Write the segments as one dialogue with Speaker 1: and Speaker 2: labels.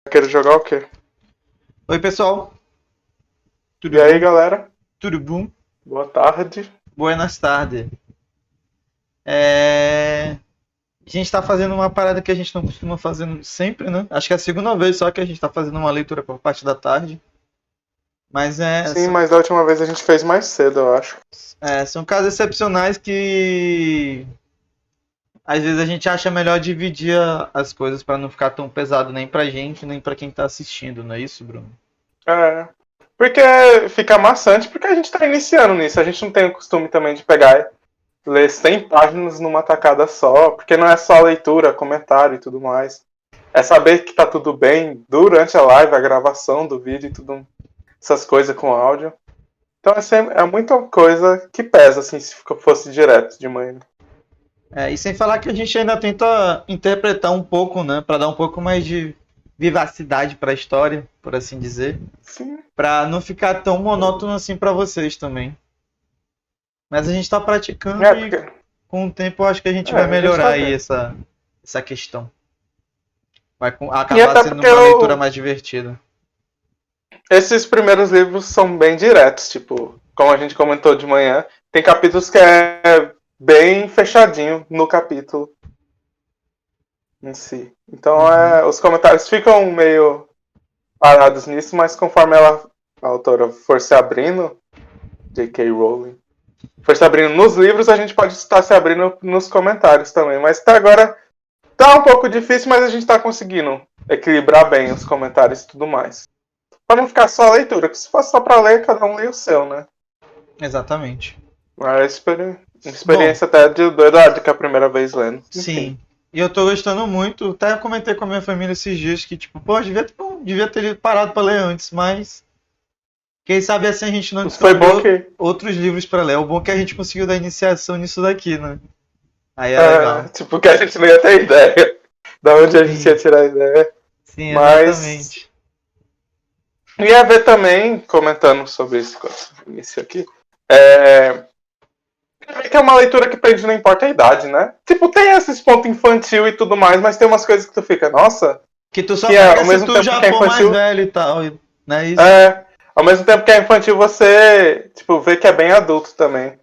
Speaker 1: querer jogar o quê?
Speaker 2: Oi, pessoal. Tudo
Speaker 1: E aí,
Speaker 2: bom?
Speaker 1: galera?
Speaker 2: Tudo bom?
Speaker 1: Boa tarde.
Speaker 2: Buenas tardes. É... A gente tá fazendo uma parada que a gente não costuma fazer sempre, né? Acho que é a segunda vez só que a gente tá fazendo uma leitura por parte da tarde. Mas
Speaker 1: Sim, mas da última vez a gente fez mais cedo, eu acho.
Speaker 2: são casos excepcionais que às vezes a gente acha melhor dividir as coisas pra não ficar tão pesado nem pra gente, nem pra quem tá assistindo, não é isso, Bruno?
Speaker 1: É. Porque fica maçante, porque a gente tá iniciando nisso. A gente não tem o costume também de pegar e ler 100 páginas numa tacada só, porque não é só leitura, comentário e tudo mais. É saber que tá tudo bem durante a live, a gravação do vídeo e tudo, essas coisas com áudio. Então é muita coisa que pesa, assim, se fosse direto de manhã.
Speaker 2: E sem falar que a gente ainda tenta interpretar um pouco, né, para dar um pouco mais de vivacidade para a história, por assim dizer,
Speaker 1: Sim.
Speaker 2: para não ficar tão monótono assim para vocês também. Mas a gente está praticando
Speaker 1: É,
Speaker 2: e
Speaker 1: porque.
Speaker 2: com o tempo eu acho que a gente vai
Speaker 1: A gente
Speaker 2: melhorar
Speaker 1: tá
Speaker 2: aí
Speaker 1: vendo.
Speaker 2: essa questão. Vai
Speaker 1: E
Speaker 2: acabar
Speaker 1: até
Speaker 2: sendo
Speaker 1: porque
Speaker 2: uma leitura mais divertida.
Speaker 1: esses primeiros livros são bem diretos, tipo, como a gente comentou de manhã, tem capítulos que é bem fechadinho no capítulo em si. Então
Speaker 2: Uhum.
Speaker 1: os comentários ficam meio parados nisso, mas conforme a autora for se abrindo, J.K. Rowling, for se abrindo nos livros, a gente pode estar se abrindo nos comentários também. Mas até agora tá um pouco difícil, mas a gente tá conseguindo equilibrar bem os comentários e tudo mais. Pra não ficar só a leitura, que se fosse só pra ler, cada um lê o seu, né?
Speaker 2: Exatamente.
Speaker 1: Mas
Speaker 2: Bom,
Speaker 1: experiência até do Eduardo, que é a primeira vez lendo. Enfim.
Speaker 2: sim. E eu tô gostando muito. Até comentei com a minha família esses dias que, tipo, pô, devia ter parado pra ler antes, mas quem sabe assim a gente não
Speaker 1: Foi bom
Speaker 2: descobriu
Speaker 1: que.
Speaker 2: outros livros pra ler. O bom é que a gente conseguiu dar iniciação nisso daqui, né? Aí é legal.
Speaker 1: Tipo, que a gente não ia ter ideia da onde a gente ia
Speaker 2: Sim,
Speaker 1: tirar a ideia.
Speaker 2: sim,
Speaker 1: Mas.
Speaker 2: exatamente.
Speaker 1: Ia ver também, comentando sobre isso aqui. É. Que é uma leitura que prende, não importa a idade, né? Tipo, tem esses pontos infantil e tudo mais, mas tem umas coisas que tu fica, nossa,
Speaker 2: Que tu só
Speaker 1: que é,
Speaker 2: pega
Speaker 1: ao
Speaker 2: se
Speaker 1: mesmo
Speaker 2: tu
Speaker 1: tempo
Speaker 2: já
Speaker 1: que é
Speaker 2: for mais
Speaker 1: infantil.
Speaker 2: velho e tal, né? Isso.
Speaker 1: É, ao mesmo tempo que é infantil, você, tipo, vê que é bem adulto também.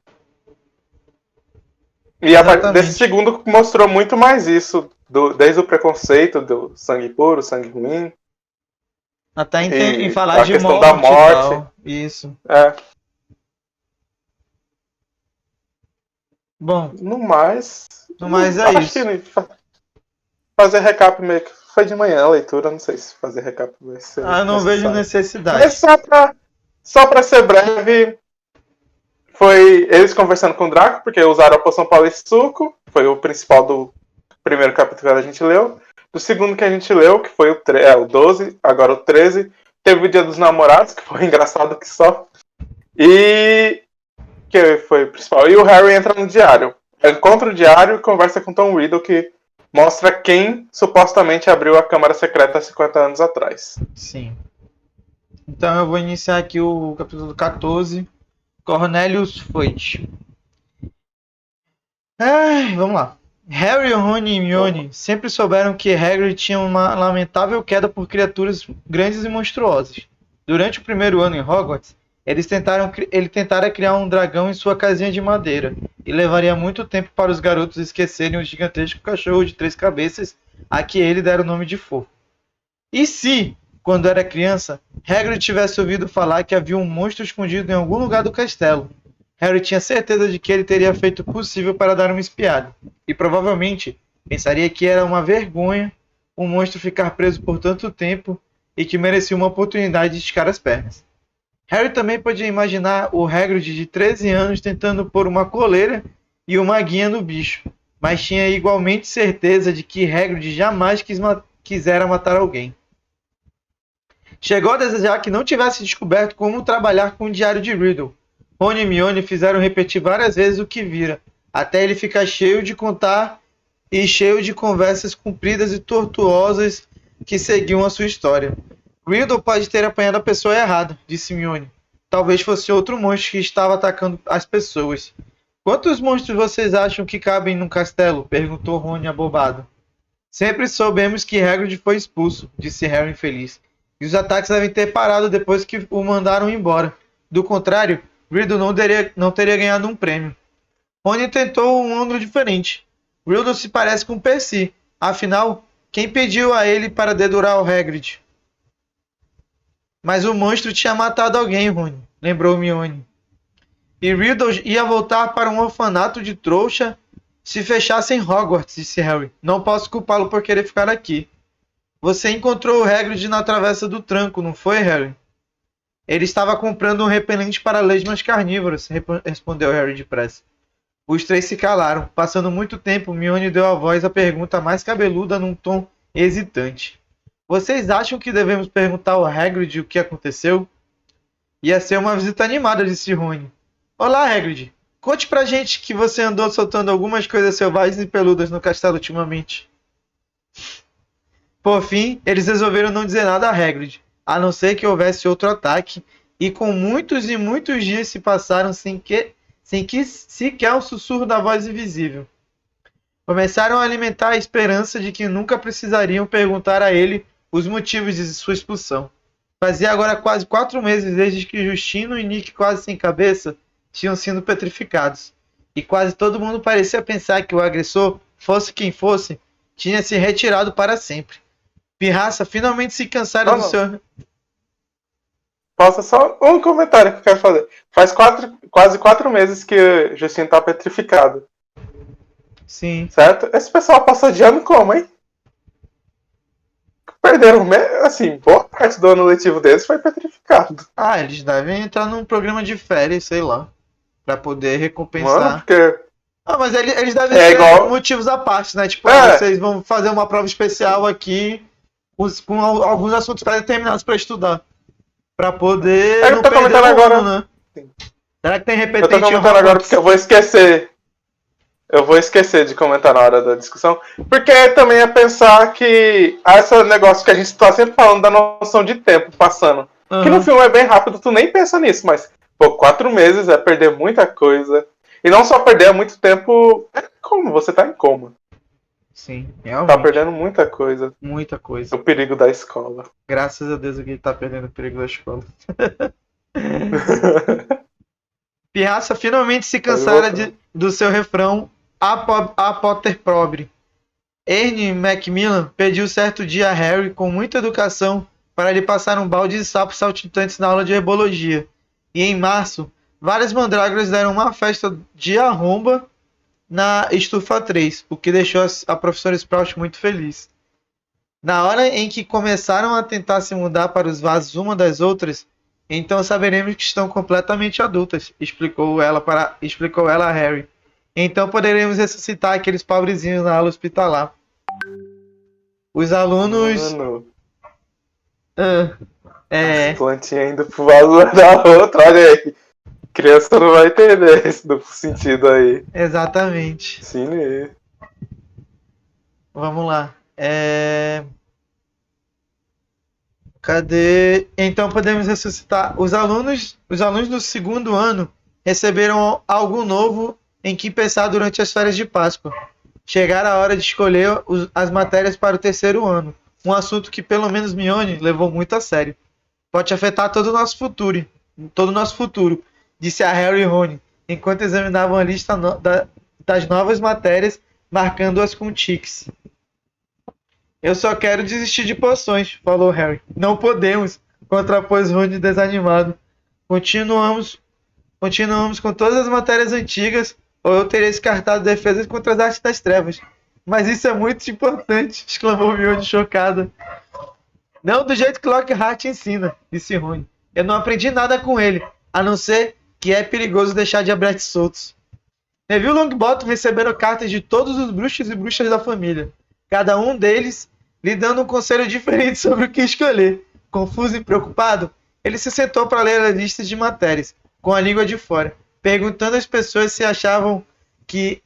Speaker 1: E desse
Speaker 2: Exatamente.
Speaker 1: segundo mostrou muito mais isso, desde o preconceito do sangue puro, sangue ruim,
Speaker 2: Até em
Speaker 1: e
Speaker 2: falar
Speaker 1: a
Speaker 2: de
Speaker 1: questão da
Speaker 2: morte e
Speaker 1: morte.
Speaker 2: tal. Isso.
Speaker 1: É,
Speaker 2: Bom,
Speaker 1: no mais,
Speaker 2: no mais é
Speaker 1: acho que
Speaker 2: isso.
Speaker 1: fazer recap meio que foi de manhã a leitura, não sei se fazer recap vai ser
Speaker 2: Ah, eu não vejo
Speaker 1: necessário. Mas
Speaker 2: necessidade.
Speaker 1: só pra ser breve, foi eles conversando com o Draco, porque usaram a poção Polissuco, foi o principal do primeiro capítulo que a gente leu. Do segundo que a gente leu, que foi o 12, agora o 13, teve o Dia dos Namorados, que foi engraçado que só. E que foi o principal. E o Harry entra no diário. Encontra o diário e conversa com Tom Riddle, que mostra quem supostamente abriu a Câmara Secreta há 50 anos atrás.
Speaker 2: Sim. Então eu vou iniciar aqui o capítulo 14. Cornelius Fudge. Vamos lá. Harry, Rony e
Speaker 1: Vamos lá.
Speaker 2: Hermione sempre souberam que Hagrid tinha uma lamentável queda por criaturas grandes e monstruosas. Durante o primeiro ano em Hogwarts, ele tentara criar um dragão em sua casinha de madeira, e levaria muito tempo para os garotos esquecerem o gigantesco cachorro de 3 cabeças a que ele dera o nome de Fofo. E se, quando era criança, Hagrid tivesse ouvido falar que havia um monstro escondido em algum lugar do castelo? Harry tinha certeza de que ele teria feito o possível para dar uma espiada, e provavelmente pensaria que era uma vergonha um monstro ficar preso por tanto tempo e que merecia uma oportunidade de esticar as pernas. Harry também podia imaginar o Hagrid de 13 anos tentando pôr uma coleira e uma guia no bicho, mas tinha igualmente certeza de que Hagrid jamais quisera matar alguém. Chegou a desejar que não tivesse descoberto como trabalhar com o diário de Riddle. Rony e Hermione fizeram repetir várias vezes o que vira, até ele ficar cheio de contar e cheio de conversas compridas e tortuosas que seguiam a sua história. Riddle pode ter apanhado a pessoa errada, disse Hermione. Talvez fosse outro monstro que estava atacando as pessoas. Quantos monstros vocês acham que cabem num castelo? Perguntou Rony abobado. Sempre soubemos que Hagrid foi expulso, disse Harry infeliz. E os ataques devem ter parado depois que o mandaram embora. Do contrário, Riddle não teria ganhado um prêmio. Rony tentou um ângulo diferente. Riddle se parece com Percy. Afinal, quem pediu a ele para dedurar o Hagrid? Mas o monstro tinha matado alguém, Rony, lembrou Hermione. E Riddle ia voltar para um orfanato de trouxa se fechassem Hogwarts, disse Harry. Não posso culpá-lo por querer ficar aqui. Você encontrou o Hagrid na travessa do tranco, não foi, Harry? Ele estava comprando um repelente para lesmas carnívoras, respondeu Harry depressa. Os três se calaram. Passando muito tempo, Hermione deu a voz à pergunta mais cabeluda num tom hesitante. Vocês acham que devemos perguntar ao Hagrid o que aconteceu? Ia ser uma visita animada, disse Rony. Olá, Hagrid. Conte pra gente que você andou soltando algumas coisas selvagens e peludas no castelo ultimamente. Por fim, eles resolveram não dizer nada a Hagrid, a não ser que houvesse outro ataque, e com muitos e muitos dias se passaram sem que sequer um sussurro da voz invisível. Começaram a alimentar a esperança de que nunca precisariam perguntar a ele os motivos de sua expulsão. Fazia agora quase 4 meses desde que Justino e Nick quase sem cabeça tinham sido petrificados. E quase todo mundo parecia pensar que o agressor, fosse quem fosse, tinha se retirado para sempre. Pirraça finalmente se cansaram do seu...
Speaker 1: Posso só um comentário que eu quero fazer. Faz quase 4 meses que o Justino tá petrificado.
Speaker 2: Sim.
Speaker 1: Certo? Esse pessoal passou de ano como, hein? Perderam, assim, boa parte do ano letivo deles foi petrificado.
Speaker 2: Ah, eles devem entrar num programa de férias, sei lá, pra poder recompensar.
Speaker 1: Mano, porque...
Speaker 2: Ah, mas eles devem
Speaker 1: É
Speaker 2: ter
Speaker 1: igual-
Speaker 2: motivos à parte, né? Tipo,
Speaker 1: É.
Speaker 2: vocês vão fazer uma prova especial aqui com alguns assuntos pré-determinados pra estudar. Pra poder
Speaker 1: Eu
Speaker 2: não
Speaker 1: tô
Speaker 2: perder
Speaker 1: comentando
Speaker 2: o
Speaker 1: agora.
Speaker 2: ano, né?
Speaker 1: Sim.
Speaker 2: Será que tem
Speaker 1: Eu
Speaker 2: repetente
Speaker 1: tô
Speaker 2: em
Speaker 1: comentando agora
Speaker 2: Hogwarts?
Speaker 1: porque eu vou esquecer. Eu vou esquecer de comentar na hora da discussão. Porque também é pensar que esse negócio que a gente tá sempre falando da noção de tempo passando. Que no
Speaker 2: Aham.
Speaker 1: filme é bem rápido, tu nem pensa nisso, mas, pô, 4 meses é perder muita coisa. E não só perder, é muito tempo. É como você tá em coma.
Speaker 2: Sim,
Speaker 1: Tá
Speaker 2: realmente.
Speaker 1: perdendo muita coisa.
Speaker 2: Muita coisa.
Speaker 1: O perigo da escola.
Speaker 2: Graças a Deus que ele tá perdendo o perigo da escola. Pirraça finalmente se cansara do seu refrão a Potter pobre. Ernie Macmillan pediu certo dia a Harry com muita educação para lhe passar um balde de sapos saltitantes na aula de herbologia. E em março, várias mandrágoras deram uma festa de arromba na estufa 3, o que deixou a professora Sprout muito feliz. Na hora em que começaram a tentar se mudar para os vasos uma das outras, então saberemos que estão completamente adultas, explicou ela a Harry. Então poderemos ressuscitar aqueles pobrezinhos na aula hospitalar. Os alunos...
Speaker 1: Mano,
Speaker 2: É,
Speaker 1: plantinha indo pro vaso da outra, olha aí. Criança não vai entender esse duplo sentido aí.
Speaker 2: exatamente.
Speaker 1: Sim,
Speaker 2: Vamos lá. Cadê? Então podemos ressuscitar. Os alunos do segundo ano receberam algo novo em que pensar durante as férias de Páscoa. Chegara a hora de escolher as matérias para o terceiro ano. Um assunto que pelo menos Mione levou muito a sério. Pode afetar todo o nosso futuro, disse a Harry e Rony, enquanto examinavam a lista das novas matérias, marcando-as com tiques. Eu só quero desistir de poções, falou Harry. Não podemos, contrapôs Rony desanimado. Continuamos com todas as matérias antigas, ou eu teria descartado defesas contra as artes das trevas. Mas isso é muito importante, exclamou Mione chocada. Não do jeito que Lockhart ensina, disse Rony. Eu não aprendi nada com ele, a não ser que é perigoso deixar diabretes soltos. Neville e Longbottom receberam cartas de todos os bruxos e bruxas da família, cada um deles lhe dando um conselho diferente sobre o que escolher. Confuso e preocupado, ele se sentou para ler a lista de matérias, com a língua de fora, perguntando às pessoas se achavam que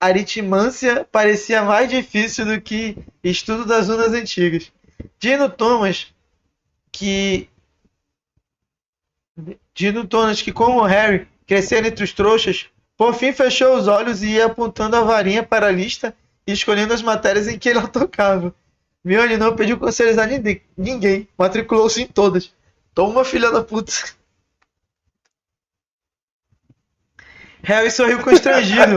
Speaker 2: aritmância parecia mais difícil do que estudo das runas antigas. Dino Thomas, que como Harry crescera entre os trouxas, por fim fechou os olhos e ia apontando a varinha para a lista e escolhendo as matérias em que ele tocava. Hermione não pediu conselhos a ninguém, matriculou-se em todas. Toma, filha da puta. Harry sorriu constrangido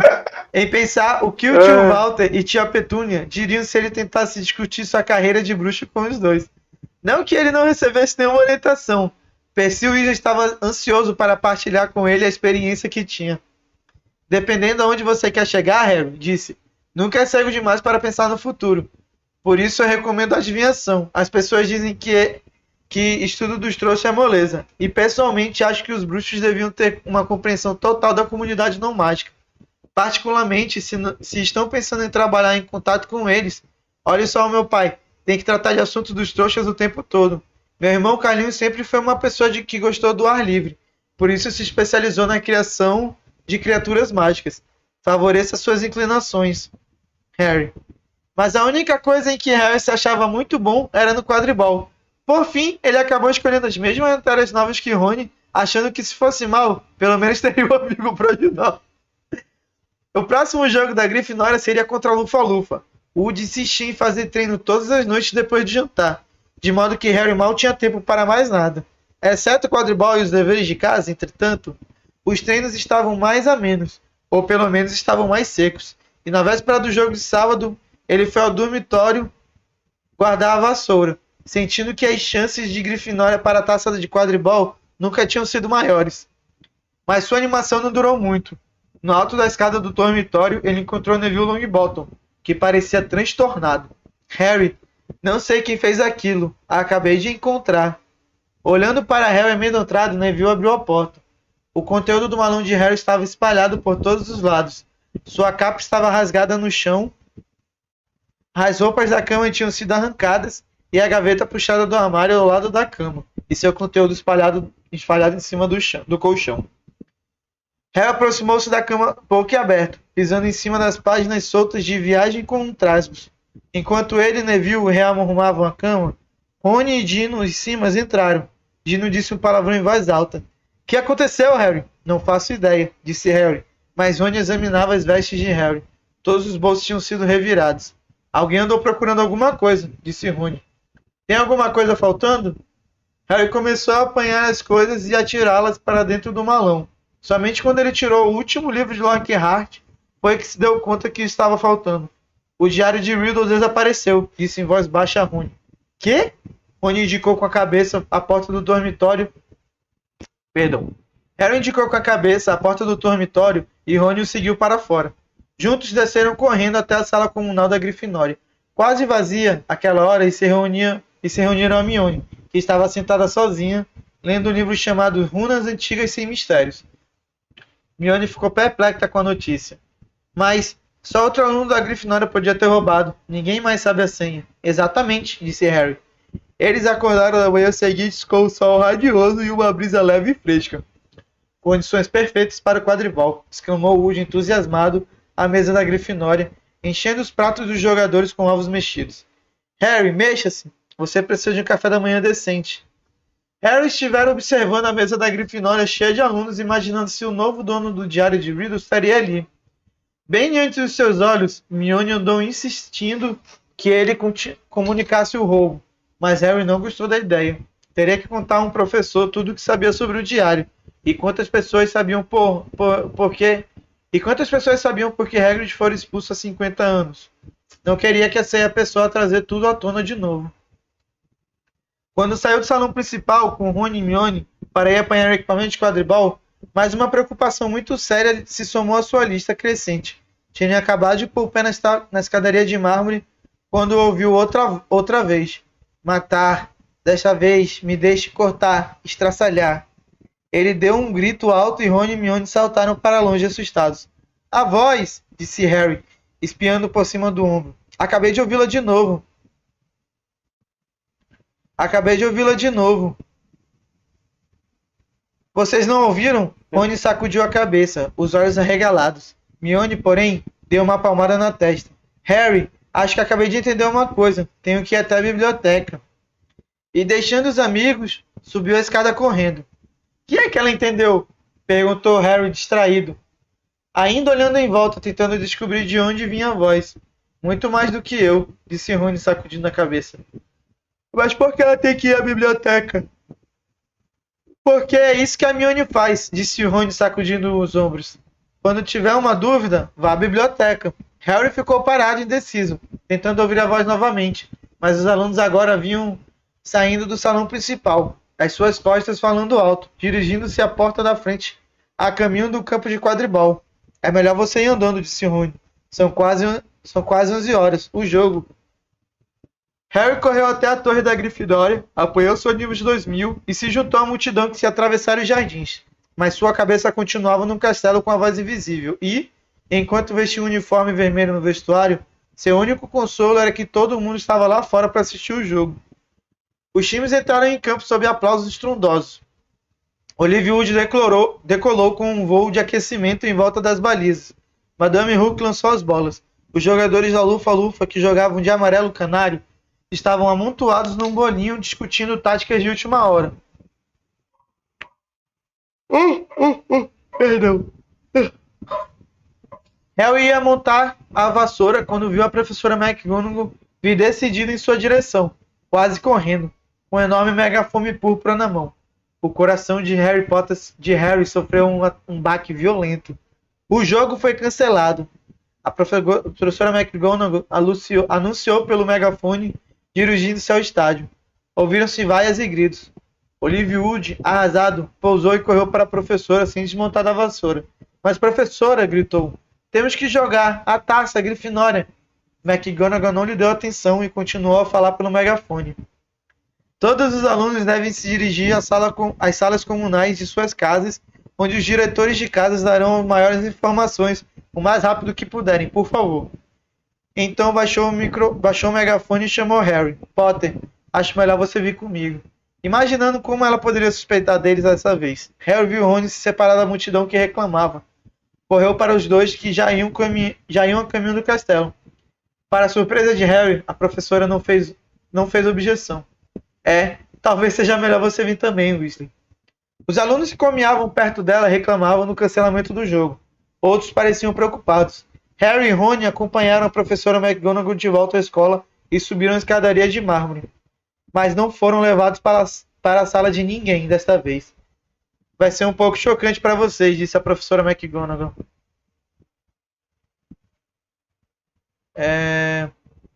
Speaker 2: em pensar o que o tio Walter e tia Petúnia diriam se ele tentasse discutir sua carreira de bruxo com os dois. Não que ele não recebesse nenhuma orientação. Percy Weasley estava ansioso para partilhar com ele a experiência que tinha. Dependendo aonde você quer chegar, Harry, disse, nunca é cego demais para pensar no futuro. Por isso eu recomendo a adivinhação. As pessoas dizem que estudo dos trouxas é moleza. E pessoalmente acho que os bruxos deviam ter uma compreensão total da comunidade não mágica. Particularmente, se estão pensando em trabalhar em contato com eles. Olha só o meu pai. Tem que tratar de assuntos dos trouxas o tempo todo. Meu irmão Carlinhos sempre foi uma pessoa que gostou do ar livre. Por isso se especializou na criação de criaturas mágicas. Favoreça suas inclinações. Harry. Mas a única coisa em que Harry se achava muito bom era no quadribol. Por fim, ele acabou escolhendo as mesmas matérias novas que Rony, achando que se fosse mal, pelo menos teria um amigo para ajudar. O próximo jogo da Grifinória seria contra a Lufa-Lufa. Woody insistia em fazer treino todas as noites depois de jantar, de modo que Harry mal tinha tempo para mais nada. Exceto o quadribol e os deveres de casa, entretanto, os treinos estavam mais a menos, ou pelo menos estavam mais secos, e na véspera do jogo de sábado, ele foi ao dormitório guardar a vassoura, sentindo que as chances de Grifinória para a taça de quadribol nunca tinham sido maiores. Mas sua animação não durou muito. No alto da escada do dormitório, ele encontrou Neville Longbottom, que parecia transtornado. Harry, não sei quem fez aquilo. Acabei de encontrar. Olhando para Harry amedrontado, Neville abriu a porta. O conteúdo do malão de Harry estava espalhado por todos os lados. Sua capa estava rasgada no chão. As roupas da cama tinham sido arrancadas e a gaveta puxada do armário ao lado da cama, e seu conteúdo espalhado em cima do colchão. Harry aproximou-se da cama boquiaberto, pisando em cima das páginas soltas de Viagem com Trasgos. Enquanto ele e Neville rearrumavam a cama, Rony e Dino e Simas entraram. Dino disse um palavrão em voz alta. — Que aconteceu, Harry? — Não faço ideia, disse Harry, mas Rony examinava as vestes de Harry. Todos os bolsos tinham sido revirados. — Alguém andou procurando alguma coisa, disse Rony. — Tem alguma coisa faltando? Harry começou a apanhar as coisas e atirá-las para dentro do malão. Somente quando ele tirou o último livro de Lockhart foi que se deu conta que estava faltando. O diário de Riddle desapareceu, disse em voz baixa a Rony. — Quê? Rony indicou com a cabeça a porta do dormitório. Harry indicou com a cabeça a porta do dormitório e Rony o seguiu para fora. Juntos desceram correndo até a sala comunal da Grifinória. Quase vazia, àquela hora, e se reuniram a Hermione, que estava sentada sozinha, lendo um livro chamado Runas Antigas Sem Mistérios. Hermione ficou perplexa com a notícia. Mas só outro aluno da Grifinória podia ter roubado. Ninguém mais sabe a senha. Exatamente, disse Harry. Eles acordaram na manhã seguinte com o sol radioso e uma brisa leve e fresca. Condições perfeitas para o quadribol, exclamou Woody entusiasmado à mesa da Grifinória, enchendo os pratos dos jogadores com ovos mexidos. Harry, mexa-se. Você precisa de um café da manhã decente. Harry estivera observando a mesa da Grifinória cheia de alunos, imaginando se o novo dono do diário de Riddle estaria ali. Bem diante dos seus olhos, Hermione andou insistindo que ele comunicasse o roubo, mas Harry não gostou da ideia. Teria que contar a um professor tudo o que sabia sobre o diário, e quantas pessoas sabiam por que Hagrid fora expulso há 50 anos. Não queria que essa pessoa trazer tudo à tona de novo. Quando saiu do salão principal com Rony e Hermione para ir apanhar o equipamento de quadribol, mais uma preocupação muito séria se somou à sua lista crescente. Tinha acabado de pôr o pé na escadaria de mármore quando ouviu outra vez. Matar. Desta vez, me deixe cortar, estraçalhar. Ele deu um grito alto e Rony e Hermione saltaram para longe assustados. A voz, disse Harry, espiando por cima do ombro. Acabei de ouvi-la de novo. Vocês não ouviram? Rony sacudiu a cabeça, os olhos arregalados. Hermione, porém, deu uma palmada na testa. Harry, acho que acabei de entender uma coisa. Tenho que ir até a biblioteca. E deixando os amigos, subiu a escada correndo. Que é que ela entendeu? Perguntou Harry distraído, ainda olhando em volta, tentando descobrir de onde vinha a voz. Muito mais do que eu, disse Rony sacudindo a cabeça. Mas por que ela tem que ir à biblioteca? Porque é isso que a Hermione faz, disse Rony sacudindo os ombros. Quando tiver uma dúvida, vá à biblioteca. Harry ficou parado indeciso, tentando ouvir a voz novamente, mas os alunos agora vinham saindo do salão principal, às suas costas falando alto, dirigindo-se à porta da frente, a caminho do campo de quadribol. É melhor você ir andando, disse Rony. São quase 11 horas. O jogo. Harry correu até a torre da Grifinória, apoiou seu nível de 2000 e se juntou à multidão que se atravessara os jardins. Mas sua cabeça continuava no castelo com a voz invisível e, enquanto vestia um uniforme vermelho no vestuário, seu único consolo era que todo mundo estava lá fora para assistir o jogo. Os times entraram em campo sob aplausos estrondosos. Olivia Wood decolou com um voo de aquecimento em volta das balizas. Madame Hook lançou as bolas. Os jogadores da Lufa-Lufa, que jogavam de amarelo canário, estavam amontoados num bolinho discutindo táticas de última hora. Perdão. Harry ia montar a vassoura quando viu a professora McGonagall vir decidida em sua direção, quase correndo, com um enorme megafone púrpura na mão. O coração de Harry sofreu um baque violento. O jogo foi cancelado. A professora McGonagall anunciou pelo megafone, dirigindo-se ao estádio. Ouviram-se vaias e gritos. Olivia Wood, arrasado, pousou e correu para a professora sem desmontar da vassoura. Mas professora, gritou, temos que jogar a taça Grifinória. McGonagall não lhe deu atenção e continuou a falar pelo megafone. Todos os alunos devem se dirigir às salas comunais de suas casas, onde os diretores de casas darão maiores informações o mais rápido que puderem, por favor. Então baixou o megafone e chamou Harry. Potter, acho melhor você vir comigo. Imaginando como ela poderia suspeitar deles dessa vez, Harry viu Rony se separar da multidão que reclamava. Correu para os dois que já iam a caminho do castelo. Para a surpresa de Harry, a professora não fez objeção. Talvez seja melhor você vir também, Weasley. Os alunos que caminhavam perto dela reclamavam do cancelamento do jogo. Outros pareciam preocupados. Harry e Rony acompanharam a professora McGonagall de volta à escola e subiram a escadaria de mármore. Mas não foram levados para a sala de ninguém desta vez. Vai ser um pouco chocante para vocês, disse a professora McGonagall.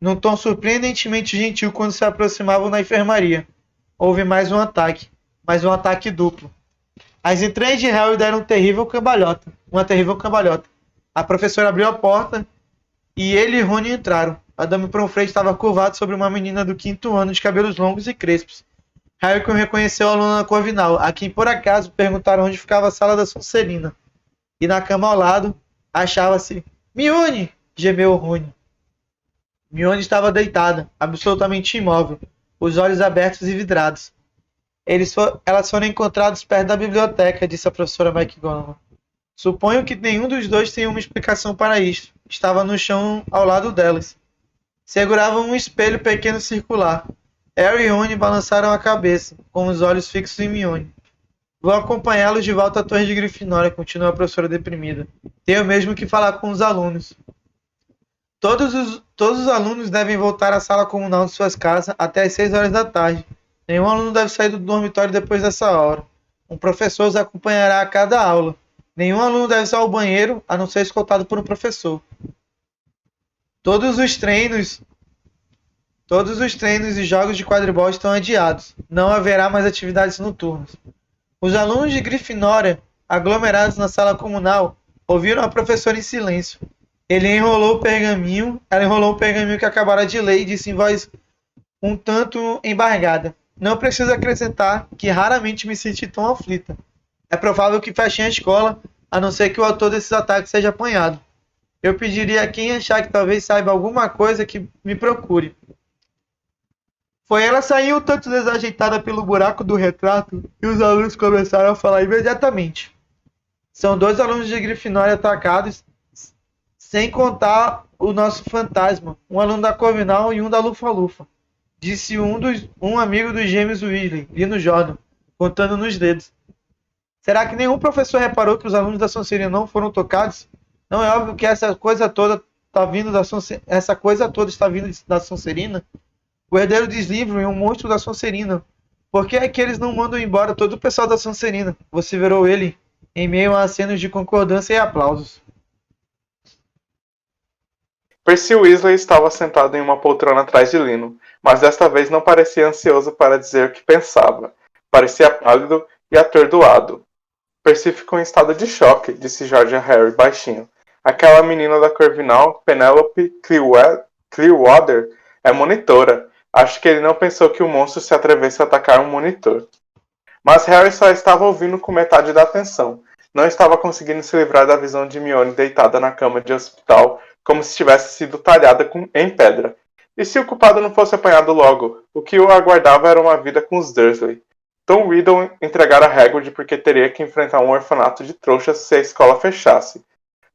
Speaker 2: Num tom surpreendentemente gentil quando se aproximavam da enfermaria. Houve mais um ataque, mas um ataque duplo. As entranhas de Harry deram uma terrível cambalhota. A professora abriu a porta e ele e Rony entraram. Madame Pomfrey estava curvada sobre uma menina do 5º ano de cabelos longos e crespos. Harry reconheceu a aluna Corvinal, a quem por acaso perguntaram onde ficava a sala da Sonserina. E na cama ao lado achava-se Mione! Gemeu Rony. Mione estava deitada, absolutamente imóvel, os olhos abertos e vidrados. Elas foram encontradas perto da biblioteca, disse a professora McGonagall. Suponho que nenhum dos dois tem uma explicação para isto. Estava no chão ao lado delas. Seguravam um espelho pequeno circular. Harry e Rony balançaram a cabeça, com os olhos fixos em Mione. Vou acompanhá-los de volta à torre de Grifinória, continuou a professora deprimida. Tenho mesmo que falar com os alunos. Todos os alunos devem voltar à sala comunal de suas casas até às 6 horas da tarde. Nenhum aluno deve sair do dormitório depois dessa hora. Um professor os acompanhará a cada aula. Nenhum aluno deve ir ao banheiro, a não ser escoltado por um professor. Todos os treinos e jogos de quadribol estão adiados. Não haverá mais atividades noturnas. Os alunos de Grifinória, aglomerados na sala comunal, ouviram a professora em silêncio. Ela enrolou o pergaminho que acabara de ler e disse em voz um tanto embargada. Não preciso acrescentar que raramente me senti tão aflita. É provável que fechem a escola, a não ser que o autor desses ataques seja apanhado. Eu pediria a quem achar que talvez saiba alguma coisa que me procure. Ela sair um tanto desajeitada pelo buraco do retrato e os alunos começaram a falar imediatamente. São 2 alunos de Grifinória atacados, sem contar o nosso fantasma, um aluno da Corvinal e um da Lufa-Lufa, disse um amigo dos gêmeos Weasley, Lino Jordan, contando nos dedos. Será que nenhum professor reparou que os alunos da Sonserina não foram tocados? Não é óbvio que essa coisa toda tá vindo essa coisa toda está vindo da Sonserina. O herdeiro de Slytherin é um monstro da Sonserina. Por que é que eles não mandam embora todo o pessoal da Sonserina? Você virou ele em meio a cenas de concordância e aplausos.
Speaker 1: Percy Weasley estava sentado em uma poltrona atrás de Lino, mas desta vez não parecia ansioso para dizer o que pensava. Parecia pálido e atordoado. Percy ficou em estado de choque, disse George a Harry baixinho. Aquela menina da Corvinal, Penelope Clearwater, é monitora. Acho que ele não pensou que o monstro se atrevesse a atacar um monitor. Mas Harry só estava ouvindo com metade da atenção. Não estava conseguindo se livrar da visão de Hermione deitada na cama de hospital, como se tivesse sido talhada em pedra. E se o culpado não fosse apanhado logo? O que o aguardava era uma vida com os Dursley. Tom Riddle entregara Hagrid porque teria que enfrentar um orfanato de trouxas se a escola fechasse.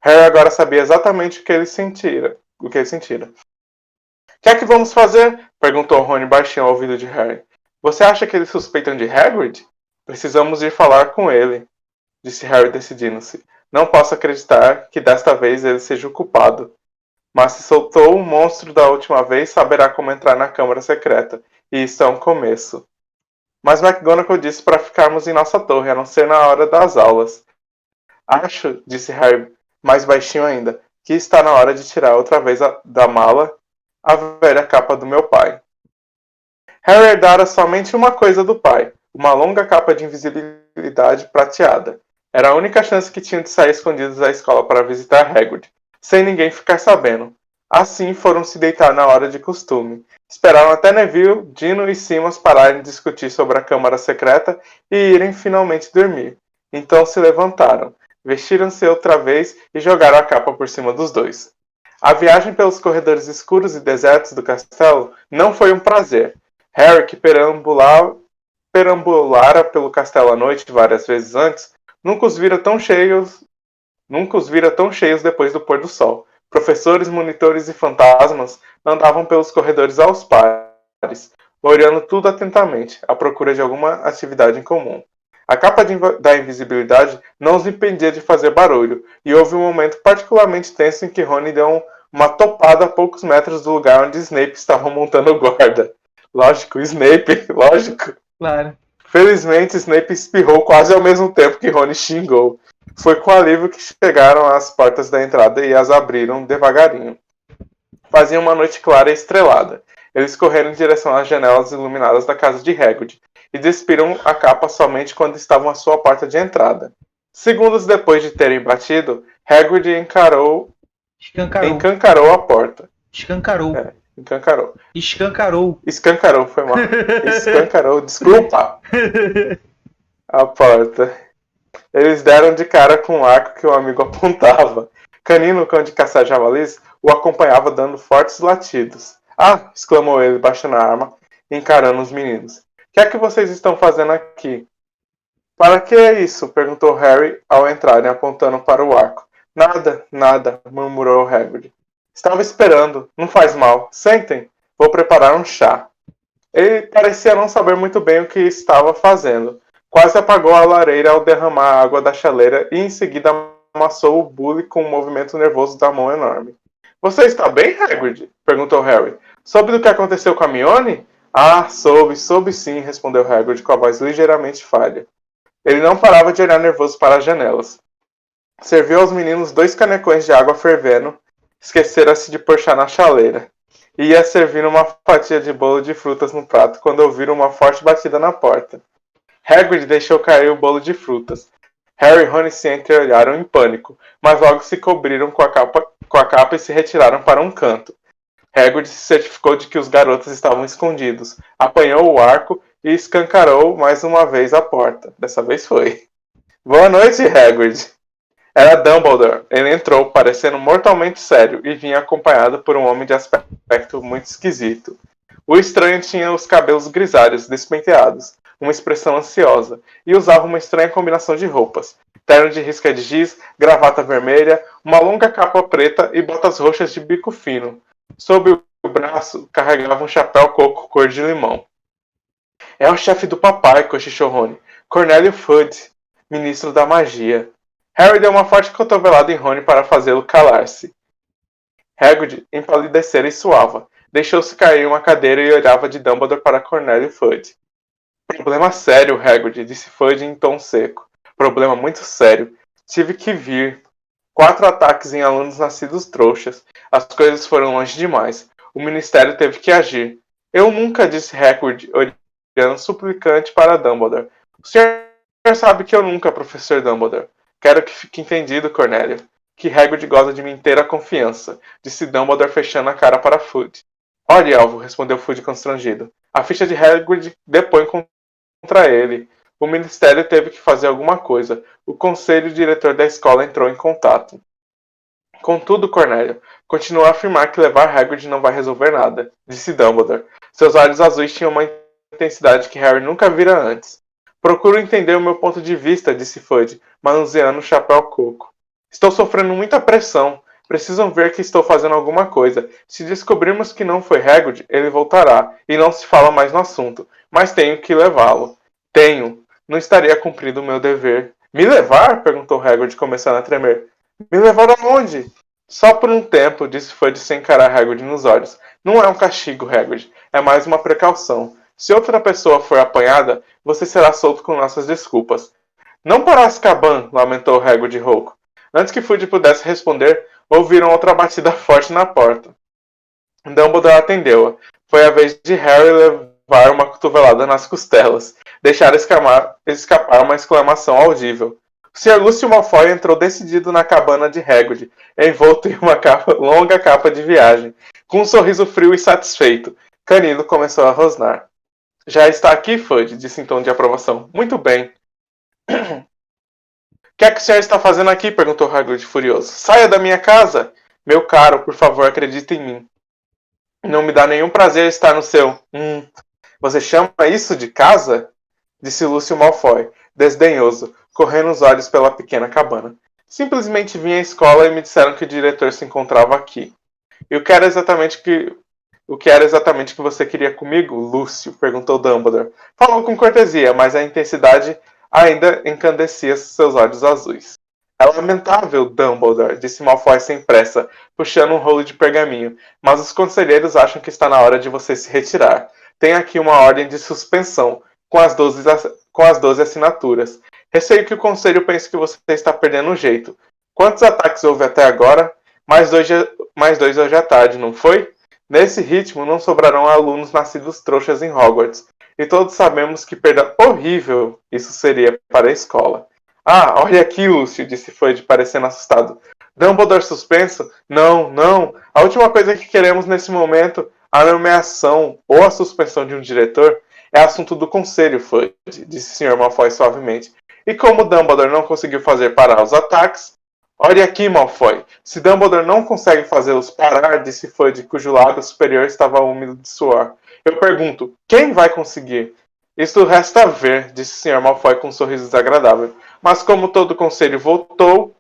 Speaker 1: Harry agora sabia exatamente o que ele sentira. O que é que vamos fazer? Perguntou Rony baixinho ao ouvido de Harry. Você acha que eles suspeitam de Hagrid? Precisamos ir falar com ele, disse Harry decidindo-se. Não posso acreditar que desta vez ele seja o culpado. Mas se soltou o monstro da última vez, saberá como entrar na Câmara Secreta. E isso é um começo. Mas McGonagall disse para ficarmos em nossa torre, a não ser na hora das aulas. Acho, disse Harry, mais baixinho ainda, que está na hora de tirar outra vez da mala a velha capa do meu pai. Harry herdara somente uma coisa do pai, uma longa capa de invisibilidade prateada. Era a única chance que tinham de sair escondidos da escola para visitar Hagrid, sem ninguém ficar sabendo. Assim foram se deitar na hora de costume. Esperaram até Neville, Dino e Simmons pararem de discutir sobre a Câmara Secreta e irem finalmente dormir. Então se levantaram, vestiram-se outra vez e jogaram a capa por cima dos dois. A viagem pelos corredores escuros e desertos do castelo não foi um prazer. Harry, que perambulara pelo castelo à noite várias vezes antes, nunca os vira tão cheios depois do pôr do sol. Professores, monitores e fantasmas andavam pelos corredores aos pares, olhando tudo atentamente, à procura de alguma atividade em comum. A capa da invisibilidade não os impedia de fazer barulho, e houve um momento particularmente tenso em que Rony deu uma topada a poucos metros do lugar onde Snape estava montando o guarda. Lógico, Snape, lógico.
Speaker 2: Claro.
Speaker 1: Felizmente, Snape espirrou quase ao mesmo tempo que Rony xingou. Foi com alívio que chegaram às portas da entrada e as abriram devagarinho. Fazia uma noite clara e estrelada. Eles correram em direção às janelas iluminadas da casa de Hagrid e despiram a capa somente quando estavam à sua porta de entrada. Segundos depois de terem batido, Hagrid escancarou a porta.
Speaker 2: Escancarou.
Speaker 1: Escancarou, foi mal. Escancarou, desculpa. A porta. Eles deram de cara com o arco que o amigo apontava. Canino, o cão de caçar javalis, o acompanhava dando fortes latidos. Ah! Exclamou ele, baixando a arma e encarando os meninos. O que é que vocês estão fazendo aqui? Para que é isso? Perguntou Harry ao entrarem, apontando para o arco. Nada, murmurou Hagrid. Estava esperando. Não faz mal. Sentem. Vou preparar um chá. Ele parecia não saber muito bem o que estava fazendo. Quase apagou a lareira ao derramar a água da chaleira e em seguida amassou o bule com um movimento nervoso da mão enorme. Você está bem, Hagrid? Perguntou Harry. Soube do que aconteceu com a Hermione? Ah, soube sim, respondeu Hagrid com a voz ligeiramente falha. Ele não parava de olhar nervoso para as janelas. Serviu aos meninos 2 canecões de água fervendo, esquecera-se de pôr chá na chaleira. E ia servindo uma fatia de bolo de frutas no prato quando ouviram uma forte batida na porta. Hagrid deixou cair o bolo de frutas. Harry e Rony se entreolharam em pânico, mas logo se cobriram com a capa e se retiraram para um canto. Hagrid se certificou de que os garotos estavam escondidos, apanhou o arco e escancarou mais uma vez a porta. Dessa vez foi. Boa noite, Hagrid. Era Dumbledore. Ele entrou, parecendo mortalmente sério, e vinha acompanhado por um homem de aspecto muito esquisito. O estranho tinha os cabelos grisalhos, despenteados, uma expressão ansiosa, e usava uma estranha combinação de roupas. Terno de risca de giz, gravata vermelha, uma longa capa preta e botas roxas de bico fino. Sob o braço, carregava um chapéu coco cor de limão. É o chefe do papai, cochichou Rony. Cornélio Fudge, ministro da magia. Harry deu uma forte cotovelada em Rony para fazê-lo calar-se. Hagrid empalidecera e suava. Deixou-se cair em uma cadeira e olhava de Dumbledore para Cornélio Fudge. Problema sério, Hagrid, disse Fudge em tom seco. Problema muito sério. Tive que vir. 4 ataques em alunos nascidos trouxas. As coisas foram longe demais. O Ministério teve que agir. Eu nunca, disse Hagrid, olhando suplicante para Dumbledore. O senhor sabe que eu nunca, professor Dumbledore. Quero que fique entendido, Cornélio, que Hagrid goza de minha inteira confiança, disse Dumbledore fechando a cara para Fudge. Olhe, Alvo, respondeu Fudge constrangido. A ficha de Hagrid depõe contra ele. O Ministério teve que fazer alguma coisa. O conselho diretor da escola entrou em contato. Contudo, Cornélio, continuou a afirmar que levar Hagrid não vai resolver nada, disse Dumbledore. Seus olhos azuis tinham uma intensidade que Harry nunca vira antes. Procuro entender o meu ponto de vista, disse Fudge, manuseando o chapéu coco. Estou sofrendo muita pressão. Precisam ver que estou fazendo alguma coisa. Se descobrirmos que não foi Hagrid, ele voltará, e não se fala mais no assunto. Mas tenho que levá-lo. Tenho. Não estaria cumprindo o meu dever. Me levar? Perguntou Hagrid, começando a tremer. Me levar aonde? Só por um tempo, disse Fudge sem encarar Hagrid nos olhos. Não é um castigo, Hagrid. É mais uma precaução. Se outra pessoa for apanhada, você será solto com nossas desculpas. Não para Azkaban, lamentou Hagrid rouco. Antes que Fudge pudesse responder, ouviram outra batida forte na porta. Dumbledore atendeu-a. Foi a vez de Harry levar uma cotovelada nas costelas. Deixar escapar uma exclamação audível. O Sr. Lúcio Malfoy entrou decidido na cabana de Hagrid, envolto em uma longa capa de viagem. Com um sorriso frio e satisfeito, Canino começou a rosnar. Já está aqui, Fudge, disse em tom de aprovação. Muito bem. O que é que o senhor está fazendo aqui? Perguntou Hagrid furioso. Saia da minha casa! Meu caro, por favor, acredite em mim. Não me dá nenhum prazer estar no seu... Você chama isso de casa? Disse Lúcio Malfoy, desdenhoso, correndo os olhos pela pequena cabana. Simplesmente vim à escola e me disseram que o diretor se encontrava aqui. E o que era exatamente que você queria comigo, Lúcio? Perguntou Dumbledore. Falou com cortesia, mas a intensidade ainda encandecia seus olhos azuis. É lamentável, Dumbledore, disse Malfoy sem pressa, puxando um rolo de pergaminho, mas os conselheiros acham que está na hora de você se retirar. Tem aqui uma ordem de suspensão, com as 12 assinaturas. Receio que o conselho pense que você está perdendo o jeito. Quantos ataques houve até agora? Mais dois hoje à tarde, não foi? Nesse ritmo, não sobrarão alunos nascidos trouxas em Hogwarts. E todos sabemos que perda horrível isso seria para a escola. Ah, olha aqui, Lúcio, disse Fudge, parecendo assustado. Dumbledore suspenso? Não, não. A última coisa que queremos nesse momento, a nomeação ou a suspensão de um diretor, é assunto do conselho, Fudge, disse o Sr. Malfoy suavemente. E como Dumbledore não conseguiu fazer parar os ataques... Olhe aqui, Malfoy. Se Dumbledore não consegue fazê-los parar, disse Fudge, cujo lado superior estava úmido de suor. Eu pergunto, quem vai conseguir? Isto resta ver, disse o Sr. Malfoy com um sorriso desagradável. Mas como todo o conselho voltou,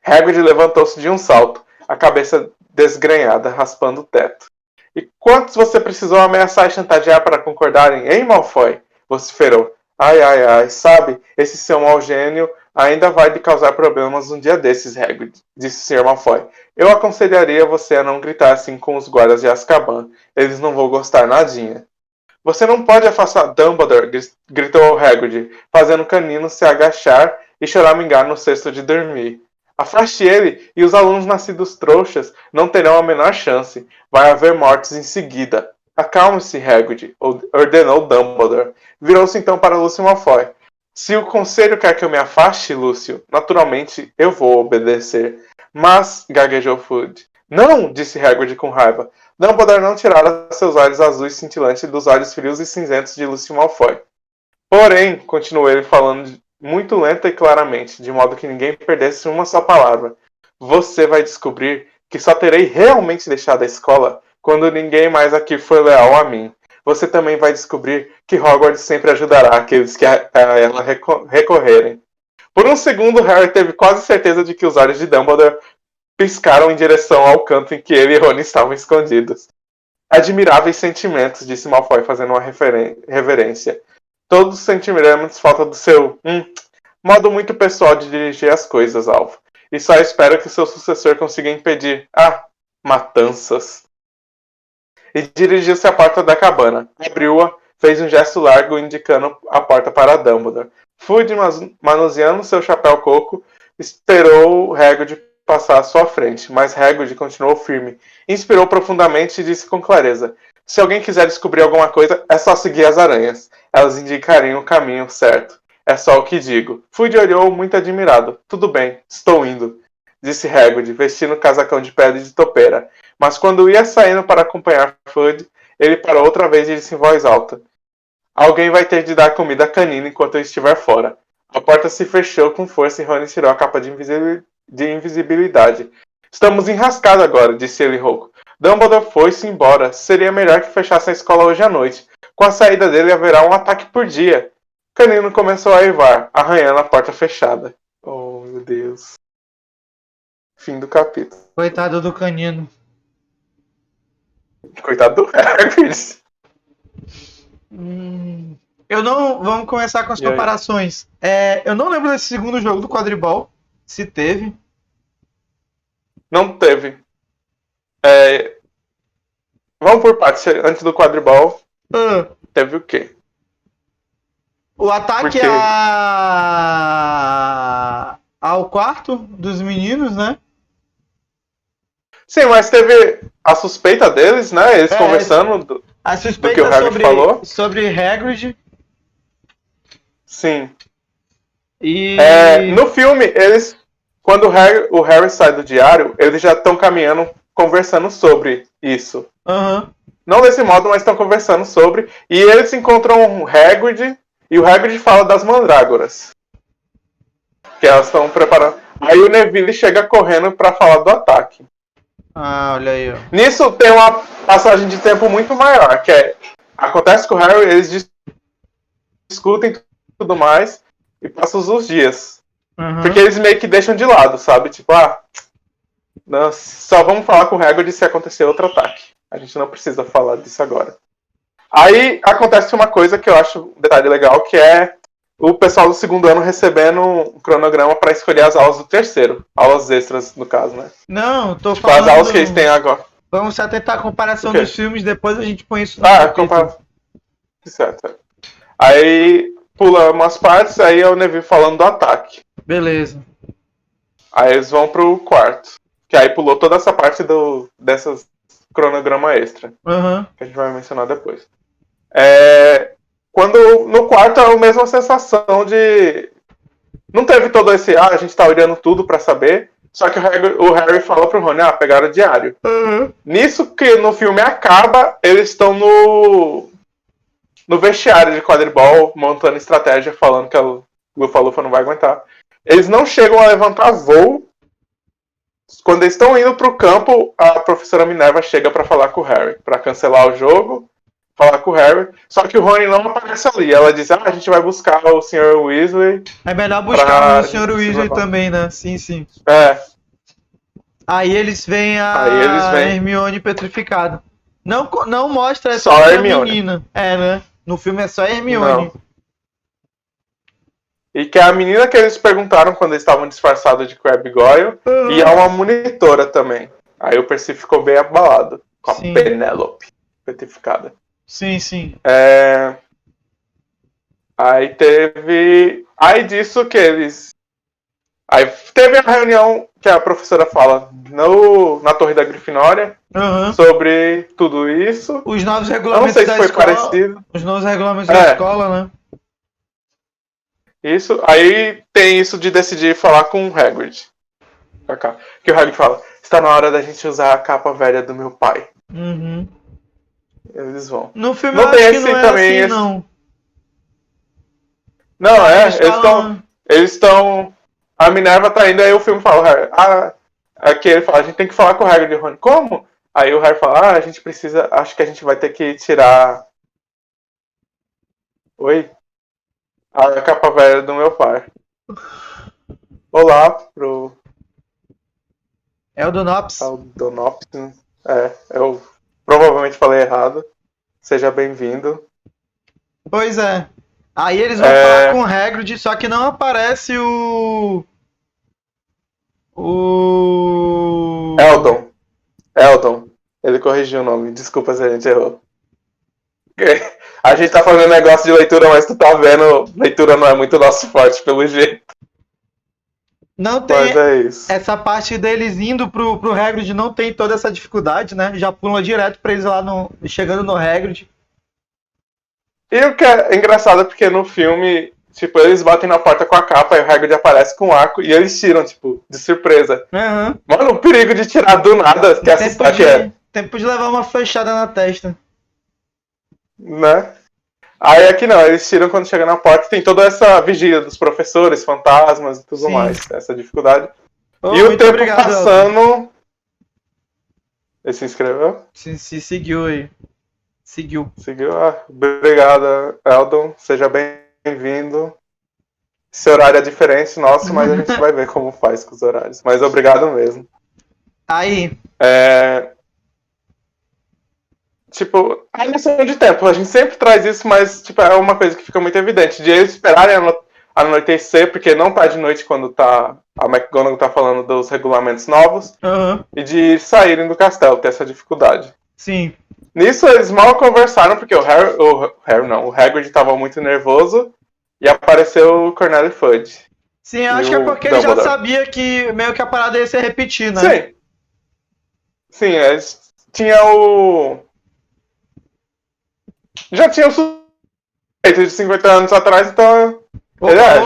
Speaker 1: Hagrid levantou-se de um salto, a cabeça desgrenhada, raspando o teto. E quantos você precisou ameaçar e chantagear para concordarem, hein, Malfoy? Vociferou. Ai, ai, ai, sabe, esse seu mau gênio ainda vai lhe causar problemas um dia desses, Hagrid, disse o Sr. Malfoy. Eu aconselharia você a não gritar assim com os guardas de Azkaban. Eles não vão gostar nadinha. Você não pode afastar Dumbledore, gritou Hagrid, fazendo o Canino se agachar e choramingar no cesto de dormir. Afaste ele e os alunos nascidos trouxas não terão a menor chance. Vai haver mortes em seguida. Acalme-se, Hagrid, ordenou Dumbledore. Virou-se então para Lúcio Malfoy. Se o conselho quer que eu me afaste, Lúcio, naturalmente eu vou obedecer. Mas, gaguejou Fudge. Não, disse Hagrid com raiva. Dumbledore não tirara seus olhos azuis cintilantes dos olhos frios e cinzentos de Lúcio Malfoy. Porém, continuou ele falando muito lenta e claramente, de modo que ninguém perdesse uma só palavra. Você vai descobrir que só terei realmente deixado a escola quando ninguém mais aqui for leal a mim. Você também vai descobrir que Hogwarts sempre ajudará aqueles que a ela recorrerem. Por um segundo, Harry teve quase certeza de que os olhos de Dumbledore piscaram em direção ao canto em que ele e Rony estavam escondidos. Admiráveis sentimentos, disse Malfoy, fazendo uma reverência. Todos sentiremos falta do seu modo muito pessoal de dirigir as coisas, Alvo. E só espero que seu sucessor consiga impedir. Ah, matanças. E dirigiu-se à porta da cabana. Abriu-a, fez um gesto largo indicando a porta para Dumbledore. Fudge, manuseando seu chapéu coco, esperou Hagrid passar à sua frente, mas Hagrid continuou firme. Inspirou profundamente e disse com clareza: se alguém quiser descobrir alguma coisa, é só seguir as aranhas. Elas indicariam o caminho certo. É só o que digo. Fudge olhou muito admirado. Tudo bem, estou indo, disse Hagrid, vestindo o casacão de pele de topeira. Mas quando ia saindo para acompanhar Fudge, ele parou outra vez e disse em voz alta: alguém vai ter de dar comida canina enquanto eu estiver fora. A porta se fechou com força e Rony tirou a capa de invisibilidade. Estamos enrascados agora, disse ele rouco. Dumbledore foi-se embora. Seria melhor que fechasse a escola hoje à noite. Com a saída dele haverá um ataque por dia. Canino começou a eivar, arranhando a porta fechada. Oh, meu Deus. Fim do capítulo.
Speaker 2: Coitado do Canino.
Speaker 1: Coitado do Hagrid.
Speaker 2: Eu não. Vamos começar com as comparações. Eu não lembro desse segundo jogo do quadribol. Se teve.
Speaker 1: Não teve. Vamos por partes. Antes do quadribol, teve o quê?
Speaker 2: O ataque ao quarto dos meninos, né?
Speaker 1: Sim, mas teve a suspeita deles, né? Eles conversando
Speaker 2: a suspeita
Speaker 1: do que o Hagrid falou.
Speaker 2: Sobre Hagrid.
Speaker 1: Sim.
Speaker 2: E...
Speaker 1: no filme, eles, quando o Harry sai do diário, eles já estão caminhando, conversando sobre isso. Não desse modo, mas estão conversando sobre. E eles encontram o Hagrid, e o Hagrid fala das mandrágoras. Que elas estão preparando. Aí o Neville chega correndo para falar do ataque.
Speaker 2: Ah, olha aí, ó.
Speaker 1: Nisso tem uma passagem de tempo muito maior, que acontece com o Harry, eles discutem tudo mais e passam os dias. Porque eles meio que deixam de lado, sabe? Tipo, não, só vamos falar com o Hagrid se acontecer outro ataque. A gente não precisa falar disso agora. Aí acontece uma coisa que eu acho um detalhe legal, que é o pessoal do segundo ano recebendo um cronograma para escolher as aulas do terceiro. Aulas extras, no caso, né?
Speaker 2: Não, tô
Speaker 1: tipo,
Speaker 2: falando...
Speaker 1: as aulas que eles têm agora.
Speaker 2: Vamos se atentar à comparação dos filmes, depois a gente põe isso no
Speaker 1: Certo. Aí pula umas partes, aí é o Neville falando do ataque.
Speaker 2: Beleza.
Speaker 1: Aí eles vão pro quarto. Que aí pulou toda essa parte dessas cronograma extra. Que a gente vai mencionar depois. Quando no quarto é a mesma sensação de... Não teve todo esse... a gente tá olhando tudo pra saber. Só que o Harry fala pro Rony, pegaram o diário. Nisso que no filme acaba, eles estão no vestiário de quadribol, montando estratégia, falando que o Lufa-Lufa não vai aguentar. Eles não chegam a levantar voo. Quando eles estão indo pro campo, a professora Minerva chega pra falar com o Harry, pra cancelar o jogo, falar com o Harry. Só que o Rony não aparece ali. Ela diz, a gente vai buscar o Sr. Weasley.
Speaker 2: É melhor buscar o Sr. Weasley também, né? Sim. Aí eles veem Hermione petrificada. Não mostra essa menina. Né? No filme é só Hermione.
Speaker 1: Não. E que é a menina que eles perguntaram quando eles estavam disfarçados de Crabbe Goyle. E é uma monitora também. Aí o Percy ficou bem abalado. Com a Penélope petrificada.
Speaker 2: Sim.
Speaker 1: Aí teve... Aí disso que eles... Aí teve a reunião que a professora fala na Torre da Grifinória sobre tudo isso.
Speaker 2: Os novos regulamentos
Speaker 1: da escola. Eu não sei se foi parecido.
Speaker 2: Os novos regulamentos da escola, né?
Speaker 1: Isso. Aí tem isso de decidir falar com o Hagrid. Que o Hagrid fala, está na hora da gente usar a capa velha do meu pai. Eles vão.
Speaker 2: No filme
Speaker 1: não
Speaker 2: eu
Speaker 1: tem
Speaker 2: acho
Speaker 1: esse
Speaker 2: que não
Speaker 1: também.
Speaker 2: É assim, não.
Speaker 1: Não, eles estão... A Minerva tá indo, aí o filme fala, Harry, aqui ele fala, a gente tem que falar com o Hagrid e o Rony. Como? Aí o Harry fala, a gente precisa, acho que a gente vai ter que tirar... Oi? A capa velha do meu pai. Olá pro...
Speaker 2: É o Donops.
Speaker 1: É o Donops. Eu provavelmente falei errado. Seja bem-vindo.
Speaker 2: Pois é. Aí eles vão falar com o Hagrid, só que não aparece o
Speaker 1: Eldon. Eldon. Ele corrigiu o nome. Desculpa se a gente errou. A gente tá fazendo negócio de leitura, mas tu tá vendo, leitura não é muito nosso forte, pelo jeito.
Speaker 2: Não
Speaker 1: Mas
Speaker 2: tem
Speaker 1: é isso.
Speaker 2: essa parte deles indo pro Hagrid, não tem toda essa dificuldade, né? Já pula direto pra eles lá chegando no Hagrid.
Speaker 1: E o que é engraçado é porque no filme, tipo, eles batem na porta com a capa e o Hagrid aparece com o arco e eles tiram, tipo, de surpresa.
Speaker 2: Uhum.
Speaker 1: Mano, o perigo de tirar do nada, que assustar que é,
Speaker 2: Tempo de levar uma flechada na testa.
Speaker 1: né? Aí aqui não, eles tiram quando chega na porta, tem toda essa vigília dos professores, fantasmas e tudo
Speaker 2: Sim.
Speaker 1: mais, essa dificuldade.
Speaker 2: Oh,
Speaker 1: e o
Speaker 2: muito
Speaker 1: tempo
Speaker 2: obrigado, Elton.
Speaker 1: passando... Ele se inscreveu?
Speaker 2: Se seguiu aí. Seguiu.
Speaker 1: Seguiu? Ah, obrigado, Eldon. Seja bem-vindo. Esse horário é diferente nosso, mas a gente vai ver como faz com os horários. Mas obrigado mesmo.
Speaker 2: Aí,
Speaker 1: Tipo, a noção de tempo. A gente sempre traz isso, mas tipo, é uma coisa que fica muito evidente. De eles esperarem anoitecer, porque não tá de noite quando tá a McGonagall tá falando dos regulamentos novos.
Speaker 2: uhum.
Speaker 1: E de saírem do castelo, ter essa dificuldade.
Speaker 2: Sim.
Speaker 1: Nisso eles mal conversaram, porque o Hagrid tava muito nervoso e apareceu o Cornelius Fudge.
Speaker 2: Sim, eu acho
Speaker 1: E
Speaker 2: que é
Speaker 1: o
Speaker 2: porque ele já
Speaker 1: Dumbledore.
Speaker 2: sabia que meio que a parada ia se repetir, né?
Speaker 1: Sim. Sim, eles tinha o... Já tinha o suspeito de 50 anos atrás, então...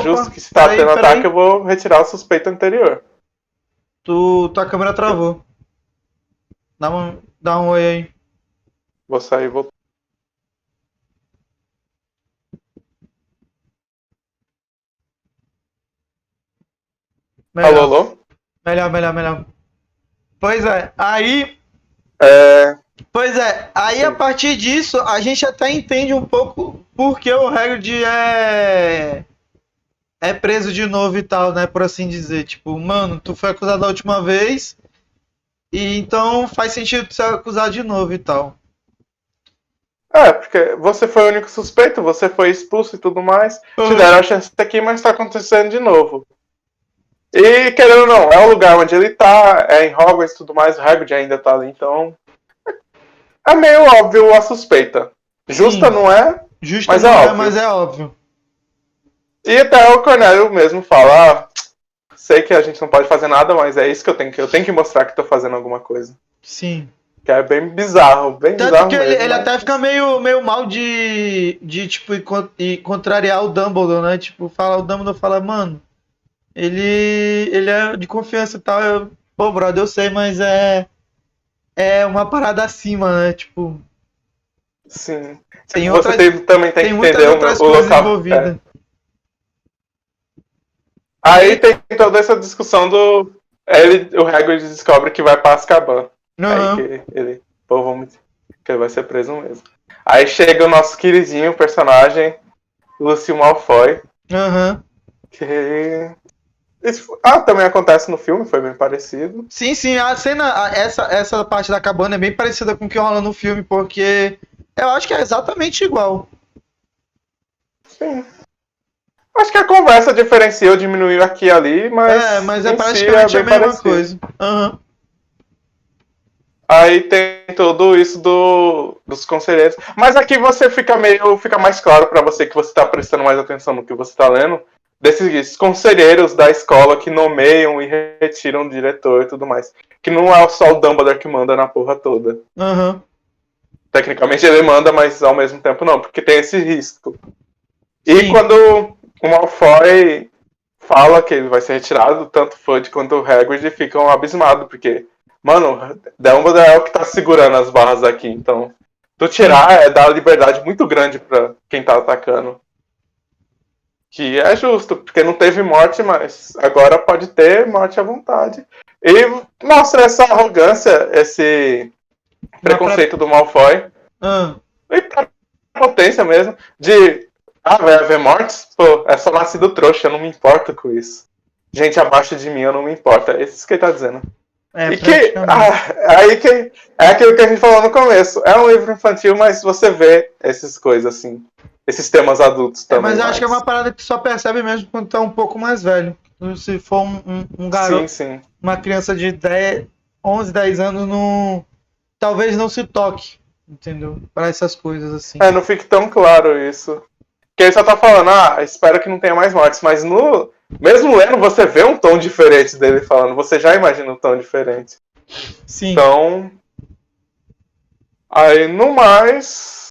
Speaker 1: justo que se tá tendo ataque, eu vou retirar o suspeito anterior.
Speaker 2: Tua câmera travou. Dá um oi aí.
Speaker 1: Vou sair e vou...
Speaker 2: Melhor.
Speaker 1: Alô?
Speaker 2: Melhor. Pois é, aí... Pois é, aí
Speaker 1: Sim.
Speaker 2: A partir disso, a gente até entende um pouco porque o Hagrid é preso de novo e tal, né, por assim dizer. Tipo, mano, tu foi acusado da última vez, e então faz sentido tu ser acusado de novo e tal.
Speaker 1: Porque você foi o único suspeito, você foi expulso e tudo mais. Te deram a chance aqui, mas tá acontecendo de novo. E, querendo ou não, é o lugar onde ele tá, é em Hogwarts e tudo mais, o Hagrid ainda tá ali, então... É meio óbvio a suspeita. Justa, não é?
Speaker 2: Justa
Speaker 1: mas
Speaker 2: não
Speaker 1: é
Speaker 2: é,
Speaker 1: óbvio.
Speaker 2: mas é óbvio.
Speaker 1: E até o Cornélio mesmo fala, sei que a gente não pode fazer nada, mas é isso que eu tenho que mostrar que tô fazendo alguma coisa.
Speaker 2: Sim.
Speaker 1: Que é bem bizarro, bem
Speaker 2: Tanto
Speaker 1: bizarro
Speaker 2: que
Speaker 1: mesmo.
Speaker 2: ele até fica meio mal de tipo, ir contrariar o Dumbledore, né? Tipo, o Dumbledore fala, mano, ele é de confiança e tal. Pô, brother, eu sei, mas é uma parada acima, né? Tipo,
Speaker 1: Sim.
Speaker 2: tem
Speaker 1: Você
Speaker 2: outras,
Speaker 1: também tem
Speaker 2: tem
Speaker 1: que
Speaker 2: muitas
Speaker 1: entender
Speaker 2: outras
Speaker 1: o
Speaker 2: coisas
Speaker 1: local.
Speaker 2: envolvidas.
Speaker 1: Aí tem toda essa discussão do... o Hagrid descobre que vai pra Azkaban. Aí que ele... Pô, que ele vai ser preso mesmo. Aí chega o nosso queridinho personagem, Lúcio Malfoy. Que... também acontece no filme, foi bem parecido.
Speaker 2: Sim, a cena, essa parte da cabana é bem parecida com o que rola no filme, porque eu acho que é exatamente igual.
Speaker 1: Sim. Acho que a conversa diferenciou, diminuiu aqui e ali, mas
Speaker 2: é praticamente a mesma coisa.
Speaker 1: Aí tem tudo isso dos conselheiros. Mas aqui você fica mais claro pra você que você tá prestando mais atenção no que você tá lendo. Desses conselheiros da escola que nomeiam e retiram o diretor e tudo mais. Que não é só o Dumbledore que manda na porra toda. Tecnicamente ele manda, mas ao mesmo tempo não, porque tem esse risco. E quando o Malfoy fala que ele vai ser retirado, tanto Fudge quanto o Hagrid ficam abismados, porque, mano, Dumbledore é o que tá segurando as barras aqui, então tu tirar é dar liberdade muito grande pra quem tá atacando. Que é justo, porque não teve morte, mas agora pode ter morte à vontade. E mostra essa arrogância, esse preconceito do Malfoy. E pra potência mesmo, de... vai haver mortes? Pô, é só nascido trouxa, eu não me importo com isso. Gente abaixo de mim, eu não me importo. É isso que ele tá dizendo. É aquilo que a gente falou no começo. É um livro infantil, mas você vê essas coisas assim. Esses temas adultos também.
Speaker 2: Mas eu acho que é uma parada que só percebe mesmo quando tá um pouco mais velho. Se for um garoto,
Speaker 1: sim.
Speaker 2: Uma criança de 10, 11, 10 anos talvez não se toque, entendeu? Para essas coisas assim.
Speaker 1: Não fique tão claro isso. Porque ele só tá falando, espero que não tenha mais mortes, mas mesmo lendo, você vê um tom diferente dele falando, você já imagina um tom diferente.
Speaker 2: Sim.
Speaker 1: Então, aí no mais...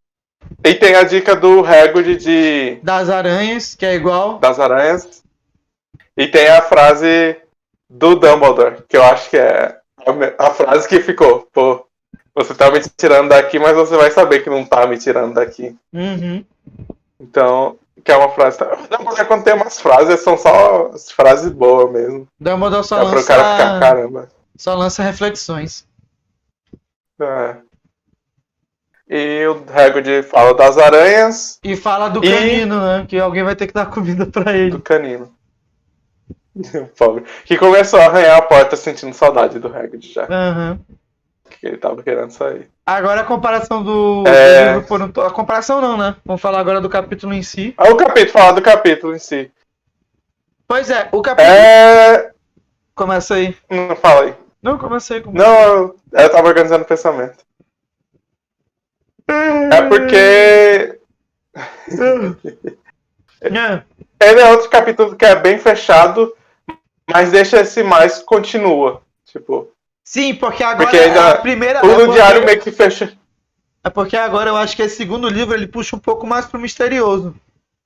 Speaker 1: E tem a dica do Hagrid
Speaker 2: das aranhas, que é igual.
Speaker 1: Das aranhas. E tem a frase do Dumbledore, que eu acho que é a frase que ficou. Pô, você tá me tirando daqui, mas você vai saber que não tá me tirando daqui.
Speaker 2: Uhum.
Speaker 1: Então, que é uma frase... Dumbledore, quando tem umas frases, são só as frases boas mesmo.
Speaker 2: Dumbledore só
Speaker 1: é
Speaker 2: lança...
Speaker 1: pro cara ficar, caramba.
Speaker 2: Só lança reflexões.
Speaker 1: É. E o Hagrid fala das aranhas.
Speaker 2: E fala do canino, né? Que alguém vai ter que dar comida pra ele.
Speaker 1: Do canino. Pobre. Que começou a arranhar a porta sentindo saudade do Hagrid já.
Speaker 2: Uhum.
Speaker 1: Que ele tava querendo sair.
Speaker 2: Agora a comparação do livro por a comparação não, né? Vamos falar agora do capítulo em si.
Speaker 1: O capítulo, falar do capítulo em si.
Speaker 2: Pois é, o capítulo... Começa aí.
Speaker 1: Não, fala aí.
Speaker 2: Não, comecei.
Speaker 1: Não, eu tava organizando o pensamento. É porque... Ele é outro capítulo que é bem fechado, mas deixa esse mais continua. Tipo...
Speaker 2: Sim, porque agora
Speaker 1: ainda
Speaker 2: é a primeira...
Speaker 1: O diário meio que fecha...
Speaker 2: É porque agora eu acho que esse segundo livro ele puxa um pouco mais pro misterioso.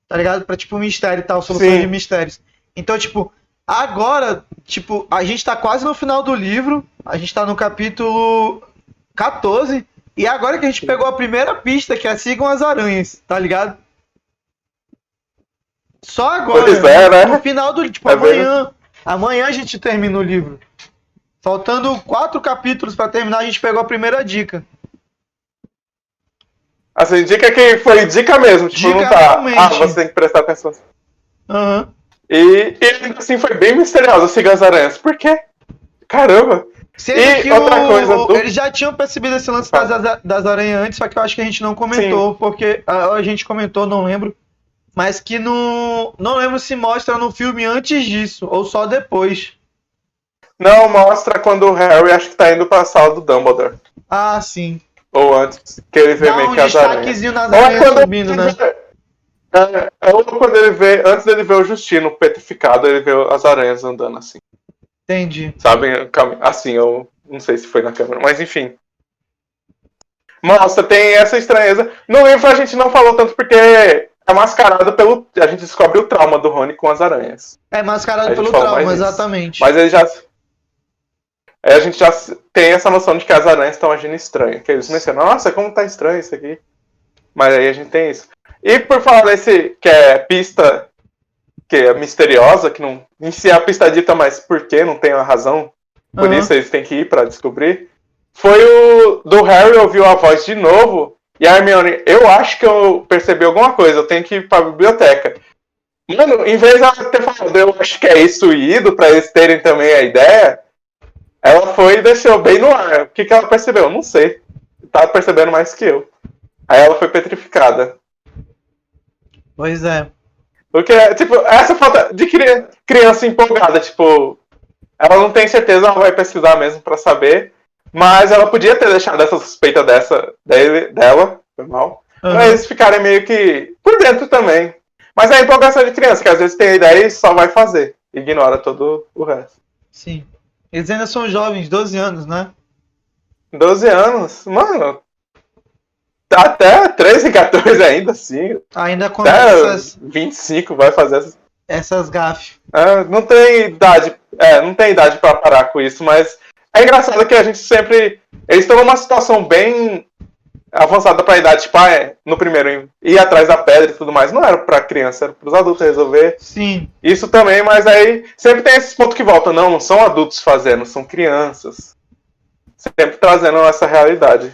Speaker 2: Tá ligado? Pra tipo mistério e tal, solução de mistérios. Então, tipo... Agora, tipo, a gente tá quase no final do livro, a gente tá no capítulo 14, e agora que a gente pegou a primeira pista, que é Sigam as Aranhas, tá ligado? Só agora,
Speaker 1: né?
Speaker 2: No final do livro, tipo, amanhã a gente termina o livro. Faltando 4 capítulos pra terminar, a gente pegou a primeira dica.
Speaker 1: Assim, dica que foi dica mesmo, tipo,
Speaker 2: dica
Speaker 1: não tá...
Speaker 2: realmente.
Speaker 1: você tem que prestar atenção.
Speaker 2: Aham.
Speaker 1: E assim, foi bem misterioso Siga as Aranhas. Por quê? Caramba!
Speaker 2: Sendo que outra coisa... Eles já tinham percebido esse lance das aranhas antes, só que eu acho que a gente não comentou, porque a gente comentou, não lembro, mas que não lembro se mostra no filme antes disso, ou só depois.
Speaker 1: Não, mostra quando o Harry acho que tá indo pra sala do Dumbledore.
Speaker 2: Ah, sim.
Speaker 1: Ou antes, que ele vê meio que as aranhas.
Speaker 2: Destaquezinho nas aranhas subindo, né?
Speaker 1: Ou quando ele vê, antes dele ver o Justino petrificado, ele vê as aranhas andando assim.
Speaker 2: Entendi.
Speaker 1: Sabe? Assim, eu não sei se foi na câmera, mas enfim. Mostra, tem essa estranheza. No livro a gente não falou tanto porque é mascarado pelo... A gente descobre o trauma do Rony com as aranhas.
Speaker 2: É mascarado pelo trauma, exatamente.
Speaker 1: Mas ele já... a gente já tem essa noção de que as aranhas estão agindo estranho. Que eles mencionam, nossa, como tá estranho isso aqui. Mas aí a gente tem isso. E por falar desse, que é pista, que é misteriosa, que não em si é a pista dita, mas por que não tem a razão, por isso eles têm que ir pra descobrir, foi o do Harry ouviu a voz de novo, e a Hermione, eu acho que eu percebi alguma coisa, eu tenho que ir pra biblioteca. Mano, em vez de ela ter falado, eu acho que é isso e ido, pra eles terem também a ideia, ela foi e deixou bem no ar. O que ela percebeu? Eu não sei. Tava percebendo mais que eu. Aí ela foi petrificada.
Speaker 2: Pois é.
Speaker 1: Porque, tipo, essa falta de criança empolgada, tipo, ela não tem certeza, ela vai pesquisar mesmo pra saber, mas ela podia ter deixado essa suspeita dela, foi mal, pra eles ficarem meio que por dentro também. Mas é a empolgação de criança, que às vezes tem a ideia e só vai fazer, ignora todo o resto.
Speaker 2: Sim. Eles ainda são jovens, 12 anos, né?
Speaker 1: 12 anos? Mano, até 13, 14 ainda, assim.
Speaker 2: Ainda com
Speaker 1: essas... 25 vai fazer
Speaker 2: essas gafes.
Speaker 1: Não tem idade. Não tem idade pra parar com isso, mas é engraçado que a gente sempre. Eles estão numa situação bem avançada pra idade, tipo, no primeiro ir atrás da pedra e tudo mais. Não era pra criança, era pros adultos resolver.
Speaker 2: Sim.
Speaker 1: Isso também, mas aí sempre tem esses pontos que voltam. Não são adultos fazendo, são crianças. Sempre trazendo essa realidade.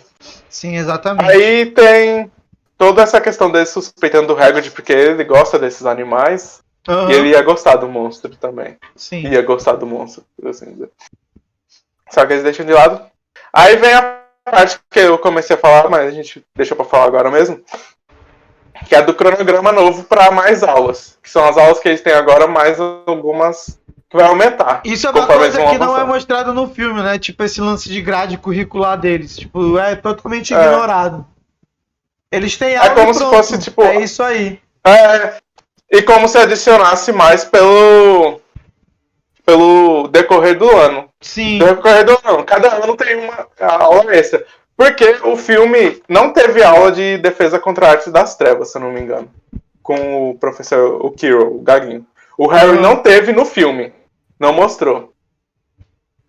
Speaker 2: Sim, exatamente.
Speaker 1: Aí tem toda essa questão dele suspeitando do Hagrid, porque ele gosta desses animais. E ele ia gostar do monstro também.
Speaker 2: Sim.
Speaker 1: Ia gostar do monstro, por assim dizer. Só que eles deixam de lado. Aí vem a parte que eu comecei a falar, mas a gente deixou pra falar agora mesmo. Que é do cronograma novo pra mais aulas. Que são as aulas que eles têm agora, mais algumas vai aumentar.
Speaker 2: Isso é uma
Speaker 1: conforme
Speaker 2: coisa
Speaker 1: eles
Speaker 2: que
Speaker 1: vão
Speaker 2: não é
Speaker 1: avançando.
Speaker 2: mostrada no filme, né? Tipo, esse lance de grade curricular deles. Tipo, é totalmente
Speaker 1: É.
Speaker 2: ignorado. Eles têm
Speaker 1: É
Speaker 2: aula e
Speaker 1: como se fosse,
Speaker 2: pronto.
Speaker 1: tipo.
Speaker 2: É isso aí.
Speaker 1: É, e como se adicionasse mais pelo decorrer do ano.
Speaker 2: Sim,
Speaker 1: Decorrer do ano. Cada ano tem uma aula extra. Porque o filme não teve aula de defesa contra a arte das trevas, se eu não me engano. Com o professor, o Kirill, o Gaguinho. O Harry não teve no filme. Não mostrou.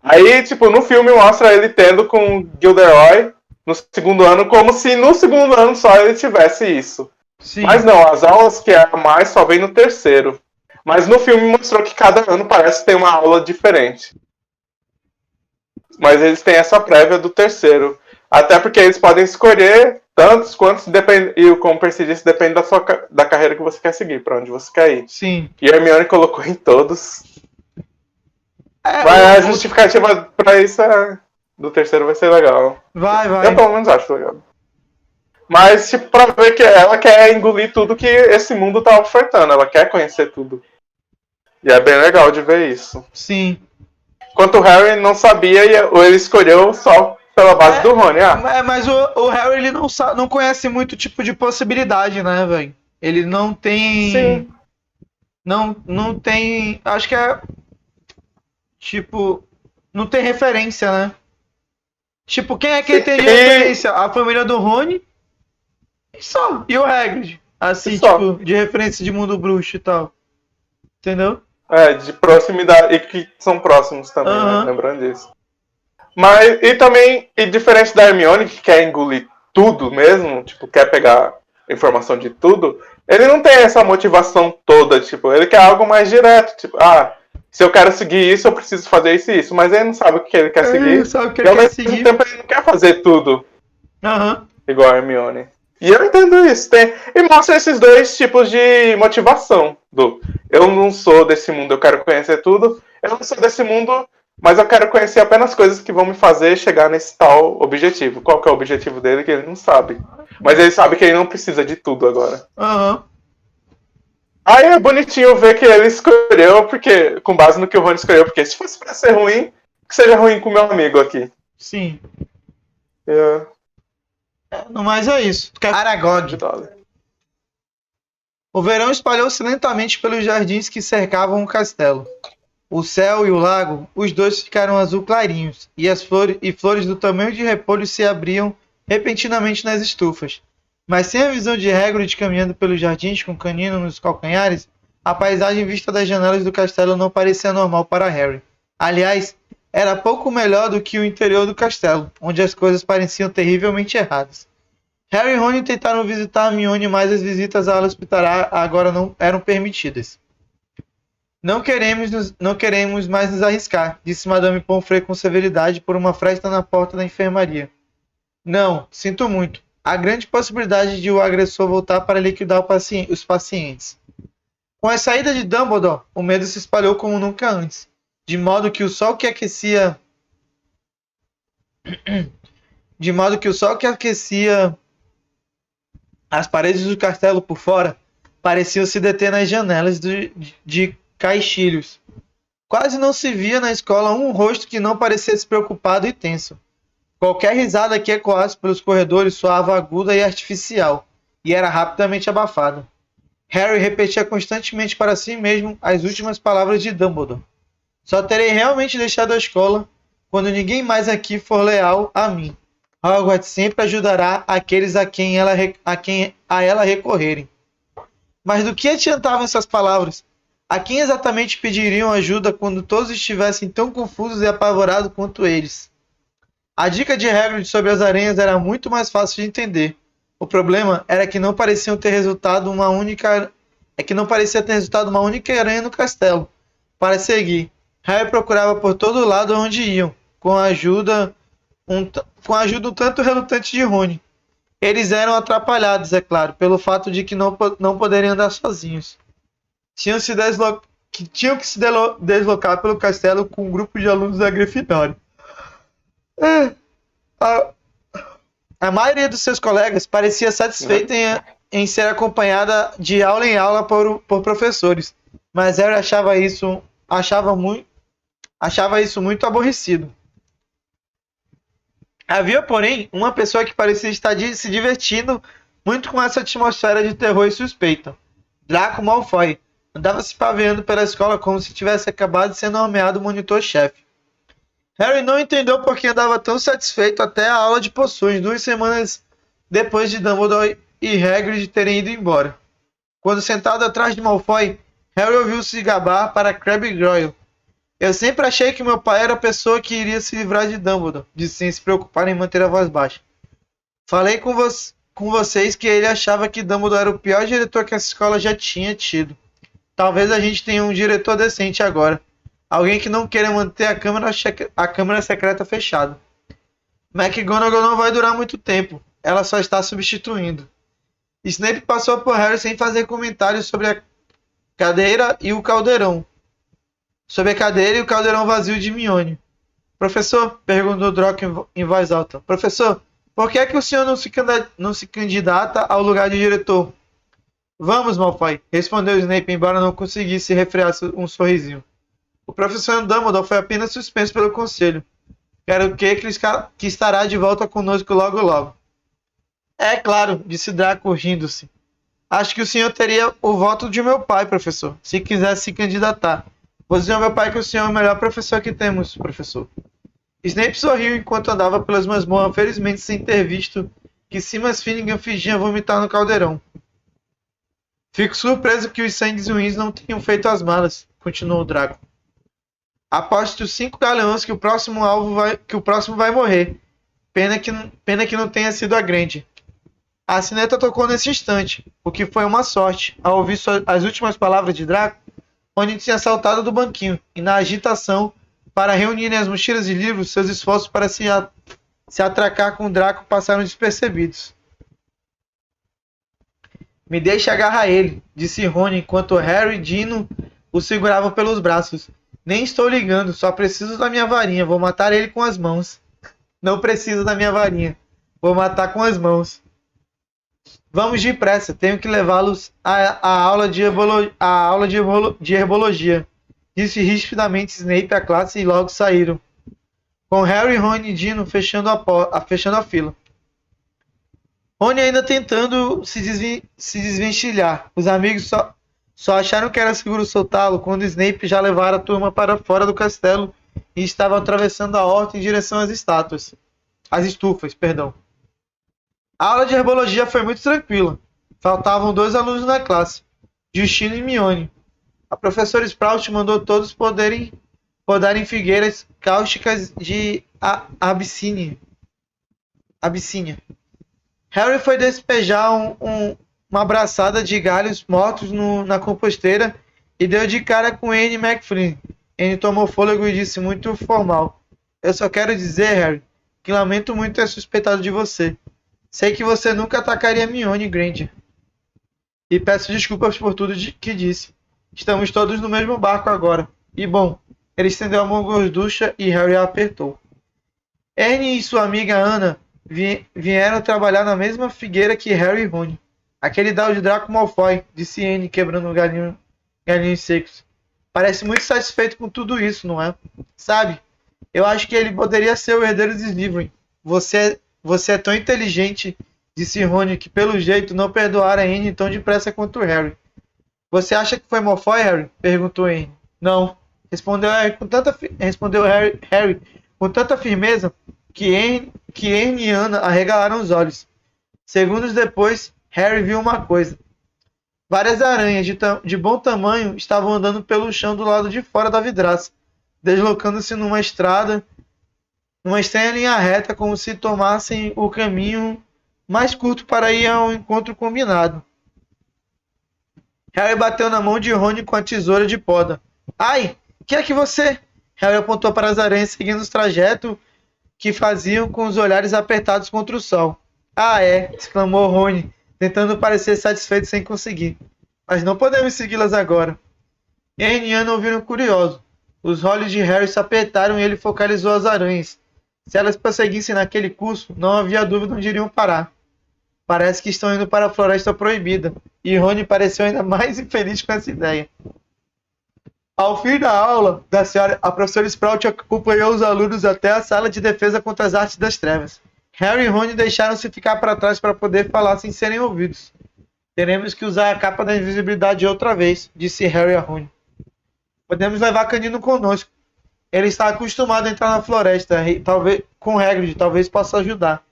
Speaker 1: Aí, tipo, no filme mostra ele tendo com o Gilderoy no segundo ano, como se no segundo ano só ele tivesse isso. Mas
Speaker 2: sim.
Speaker 1: não, as aulas que é a mais só vem no terceiro. Mas no filme mostrou que cada ano parece ter uma aula diferente. Mas eles têm essa prévia do terceiro. Até porque eles podem escolher tantos quantos depende, e como Percy disse, depende da carreira que você quer seguir, para onde você quer ir.
Speaker 2: Sim.
Speaker 1: E a Hermione colocou em todos.
Speaker 2: É,
Speaker 1: Mas a justificativa pra isso do terceiro vai ser legal.
Speaker 2: Vai,
Speaker 1: Eu
Speaker 2: vai.
Speaker 1: pelo menos acho legal. Mas, tipo, pra ver que ela quer engolir tudo que esse mundo tá ofertando. Ela quer conhecer tudo. E é bem legal de ver isso.
Speaker 2: Sim.
Speaker 1: Enquanto o Harry não sabia, ou ele escolheu só pela base do Rony.
Speaker 2: Mas o Harry, ele não conhece muito tipo de possibilidade, né, velho? Ele não tem...
Speaker 1: Sim.
Speaker 2: Não tem... Acho que é... Tipo... Não tem referência, né? Tipo, quem é que ele tem de referência? A família do Rony e só. E o Hagrid. Assim, tipo, de referência de mundo bruxo e tal. Entendeu?
Speaker 1: É, de proximidade. E que são próximos também, né? Lembrando disso. Mas, e também, e diferente da Hermione, que quer engolir tudo mesmo, tipo, quer pegar informação de tudo, ele não tem essa motivação toda, tipo, ele quer algo mais direto, tipo, se eu quero seguir isso, eu preciso fazer isso e isso, mas ele não sabe o que ele quer seguir.
Speaker 2: Ele sabe o que
Speaker 1: e
Speaker 2: ele
Speaker 1: ao
Speaker 2: quer
Speaker 1: mesmo
Speaker 2: seguir.
Speaker 1: tempo ele não quer fazer tudo igual a Hermione. E eu entendo isso. E mostra esses dois tipos de motivação. Eu não sou desse mundo, eu quero conhecer tudo. Eu não sou desse mundo, mas eu quero conhecer apenas coisas que vão me fazer chegar nesse tal objetivo. Qual que é o objetivo dele que ele não sabe. Mas ele sabe que ele não precisa de tudo agora. Aí é bonitinho ver que ele escolheu, porque com base no que o Rony escolheu, porque se fosse pra ser ruim, que seja ruim com o meu amigo aqui.
Speaker 2: Sim.
Speaker 1: No
Speaker 2: mais é isso. Aragog. O verão espalhou-se lentamente pelos jardins que cercavam o castelo. O céu e o lago, os dois ficaram azul clarinhos, e as flores do tamanho de repolhos se abriam repentinamente nas estufas. Mas sem a visão de Hagrid caminhando pelos jardins com o canino nos calcanhares, a paisagem vista das janelas do castelo não parecia normal para Harry. Aliás, era pouco melhor do que o interior do castelo, onde as coisas pareciam terrivelmente erradas. Harry e Rony tentaram visitar Hermione, mas as visitas à hospitalar agora não eram permitidas. Não queremos mais nos arriscar, disse Madame Pomfrey com severidade por uma fresta na porta da enfermaria. Não, sinto muito. Há grande possibilidade de o agressor voltar para liquidar os pacientes. Com a saída de Dumbledore, o medo se espalhou como nunca antes, de modo que o sol que aquecia as paredes do castelo por fora pareciam se deter nas janelas de caixilhos. Quase não se via na escola um rosto que não parecesse preocupado e tenso. Qualquer risada que ecoasse pelos corredores soava aguda e artificial, e era rapidamente abafada. Harry repetia constantemente para si mesmo as últimas palavras de Dumbledore. Só terei realmente deixado a escola quando ninguém mais aqui for leal a mim. Hogwarts sempre ajudará aqueles a quem ela recorrerem. Mas do que adiantavam essas palavras? A quem exatamente pediriam ajuda quando todos estivessem tão confusos e apavorados quanto eles? A dica de Hagrid sobre as aranhas era muito mais fácil de entender. O problema era que não parecia ter resultado uma única aranha no castelo. Para seguir, Harry procurava por todo lado onde iam, com a ajuda um tanto relutante de Rony. Eles eram atrapalhados, é claro, pelo fato de que não poderiam andar sozinhos. Tinham que se deslocar pelo castelo com um grupo de alunos da Grifinória. A maioria dos seus colegas parecia satisfeita em ser acompanhada de aula em aula por professores, mas Harry achava isso achava isso muito aborrecido. Havia, porém, uma pessoa que parecia estar se divertindo muito com essa atmosfera de terror e suspeita. Draco Malfoy andava se paveando pela escola como se tivesse acabado de ser nomeado monitor-chefe. Harry não entendeu por que andava tão satisfeito até a aula de poções, 2 semanas depois de Dumbledore e Hagrid terem ido embora. Quando sentado atrás de Malfoy, Harry ouviu-se gabar para Crabbe Goyle. Eu sempre achei que meu pai era a pessoa que iria se livrar de Dumbledore, disse sem se preocupar em manter a voz baixa. Falei com vocês que ele achava que Dumbledore era o pior diretor que essa escola já tinha tido. Talvez a gente tenha um diretor decente agora. Alguém que não queira manter a câmara secreta fechada. McGonagall não vai durar muito tempo. Ela só está substituindo. Snape passou por Harry sem fazer comentários sobre a cadeira e o caldeirão. Sobre a cadeira e o caldeirão vazio de Hermione. Professor, perguntou Draco em voz alta. Professor, por que é que o senhor não se candidata ao lugar de diretor? Vamos, Malfoy, respondeu Snape, embora não conseguisse refrear um sorrisinho. O professor Dumbledore foi apenas suspenso pelo conselho. Quero que estará de volta conosco logo logo. É claro, disse Draco rindo-se. Acho que o senhor teria o voto de meu pai, professor, se quisesse se candidatar. Vou dizer ao meu pai que o senhor é o melhor professor que temos, professor. Snape sorriu enquanto andava pelas masmorras, felizmente sem ter visto que Simas Finnegan fingia vomitar no caldeirão. Fico surpreso que os sangues ruins não tenham feito as malas, continuou o Draco. Aposto 5 galeões que o próximo vai morrer. Pena que não tenha sido a Grande. A sineta tocou nesse instante, o que foi uma sorte. Ao ouvir as últimas palavras de Draco, Rony tinha saltado do banquinho, e na agitação, para reunirem as mochilas e livros, seus esforços para se atracar com Draco passaram despercebidos. Me deixe agarrar ele, disse Rony enquanto Harry e Dino o seguravam pelos braços. Nem estou ligando, só preciso da minha varinha. Vou matar ele com as mãos. Não preciso da minha varinha. Vou matar com as mãos. Vamos depressa, tenho que levá-los à aula de herbologia. Disse rispidamente Snape à classe e logo saíram. Com Harry, Ron e Dino fechando a fila. Rony ainda tentando se desvencilhar. Os amigos só acharam que era seguro soltá-lo quando Snape já levara a turma para fora do castelo e estava atravessando a horta em direção às estufas, perdão. A aula de herbologia foi muito tranquila. Faltavam 2 alunos na classe, Justino e Hermione. A professora Sprout mandou todos podarem figueiras cáusticas de Abissínia. Harry foi despejar uma braçada de galhos mortos na composteira e deu de cara com Anne McFlynn. Anne tomou fôlego e disse muito formal. Eu só quero dizer, Harry, que lamento muito ter suspeitado de você. Sei que você nunca atacaria Hermione Granger. E peço desculpas por tudo que disse. Estamos todos no mesmo barco agora. E bom, ele estendeu a mão gorducha e Harry a apertou. Anne e sua amiga Anna vieram trabalhar na mesma figueira que Harry e Rony. Aquele tal de Draco Malfoy, disse Anne, quebrando galinhos secos. Parece muito satisfeito com tudo isso, não é? Sabe, eu acho que ele poderia ser o herdeiro de Slytherin. Você é tão inteligente, disse Rony, que pelo jeito não perdoara Anne tão depressa quanto Harry. Você acha que foi Malfoy, Harry? Perguntou Anne. Não, respondeu Harry com tanta firmeza que Anne e Anna arregalaram os olhos. Segundos depois, Harry viu uma coisa. Várias aranhas de bom tamanho estavam andando pelo chão do lado de fora da vidraça, deslocando-se numa estranha linha reta, como se tomassem o caminho mais curto para ir ao encontro combinado. Harry bateu na mão de Rony com a tesoura de poda. Ai, que é que você... Harry apontou para as aranhas seguindo os trajetos que faziam com os olhares apertados contra o sol. Ah, é, exclamou Rony, tentando parecer satisfeito sem conseguir. Mas não podemos segui-las agora. Anne e Anna ouviram curioso. Os olhos de Harry se apertaram e ele focalizou as aranhas. Se elas prosseguissem naquele curso, não havia dúvida onde iriam parar. Parece que estão indo para a Floresta Proibida. E Rony pareceu ainda mais infeliz com essa ideia. Ao fim da aula, a professora Sprout acompanhou os alunos até a sala de defesa contra as artes das trevas. Harry e Rony deixaram-se ficar para trás para poder falar sem serem ouvidos. Teremos que usar a capa da invisibilidade outra vez, disse Harry a Rony. Podemos levar Canino conosco. Ele está acostumado a entrar na floresta, e talvez com Hagrid, talvez possa ajudar.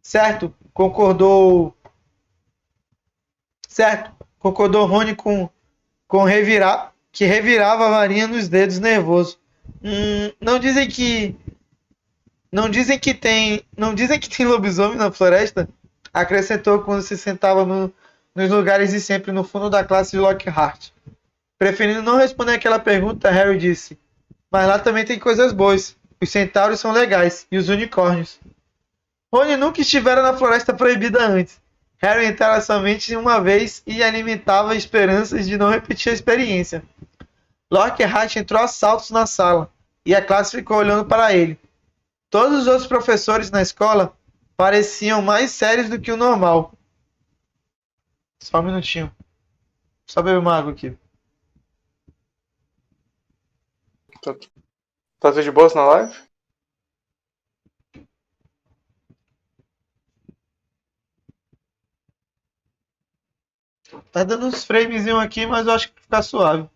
Speaker 2: Certo, concordou Rony que revirava a varinha nos dedos nervoso. Não dizem que tem lobisomem na floresta? Acrescentou quando se sentava nos lugares de sempre no fundo da classe de Lockhart. Preferindo não responder aquela pergunta, Harry disse: mas lá também tem coisas boas. Os centauros são legais e os unicórnios. Rony nunca estivera na floresta proibida antes. Harry entrara somente uma vez e alimentava esperanças de não repetir a experiência. Lockhart entrou a saltos na sala e a classe ficou olhando para ele. Todos os outros professores na escola pareciam mais sérios do que o normal. Só um minutinho. Só beber uma água aqui.
Speaker 1: Tá tudo de boas na live?
Speaker 2: Tá dando uns framezinhos aqui, mas eu acho que fica suave.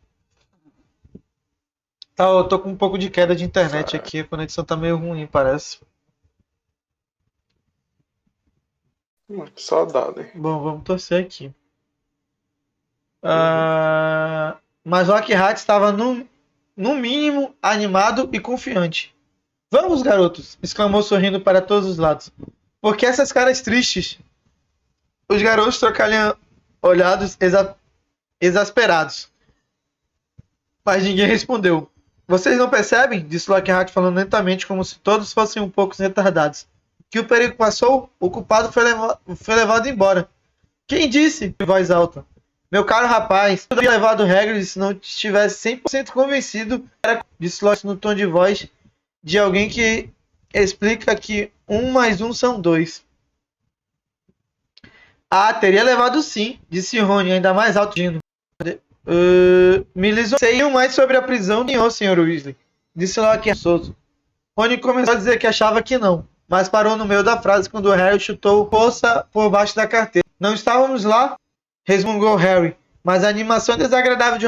Speaker 2: Tá, eu tô com um pouco de queda de internet aqui, a conexão tá meio ruim, parece.
Speaker 1: Só dado, hein?
Speaker 2: Bom, vamos torcer aqui. Mas Lockhart estava no mínimo animado e confiante. Vamos, garotos! Exclamou sorrindo para todos os lados. Por que essas caras tristes? Os garotos trocaram olhados exasperados. Mas ninguém respondeu. Vocês não percebem? Disse Lockhart falando lentamente, como se todos fossem um pouco retardados. Que o perigo passou, o culpado foi levado embora. Quem disse? Em voz alta. Meu caro rapaz, eu teria levado Hagrid se não estivesse 100% convencido. Disse Lockhart no tom de voz de alguém que explica que 1 mais 1 são 2. Ah, teria levado sim, disse Rony, ainda mais alto. Me lisonjeiam mais sobre a prisão de Sr. Weasley, disse Lockhart. Rony começou a dizer que achava que não, mas parou no meio da frase quando Harry chutou força por baixo da carteira. Não estávamos lá? Resmungou Harry, mas a animação desagradável de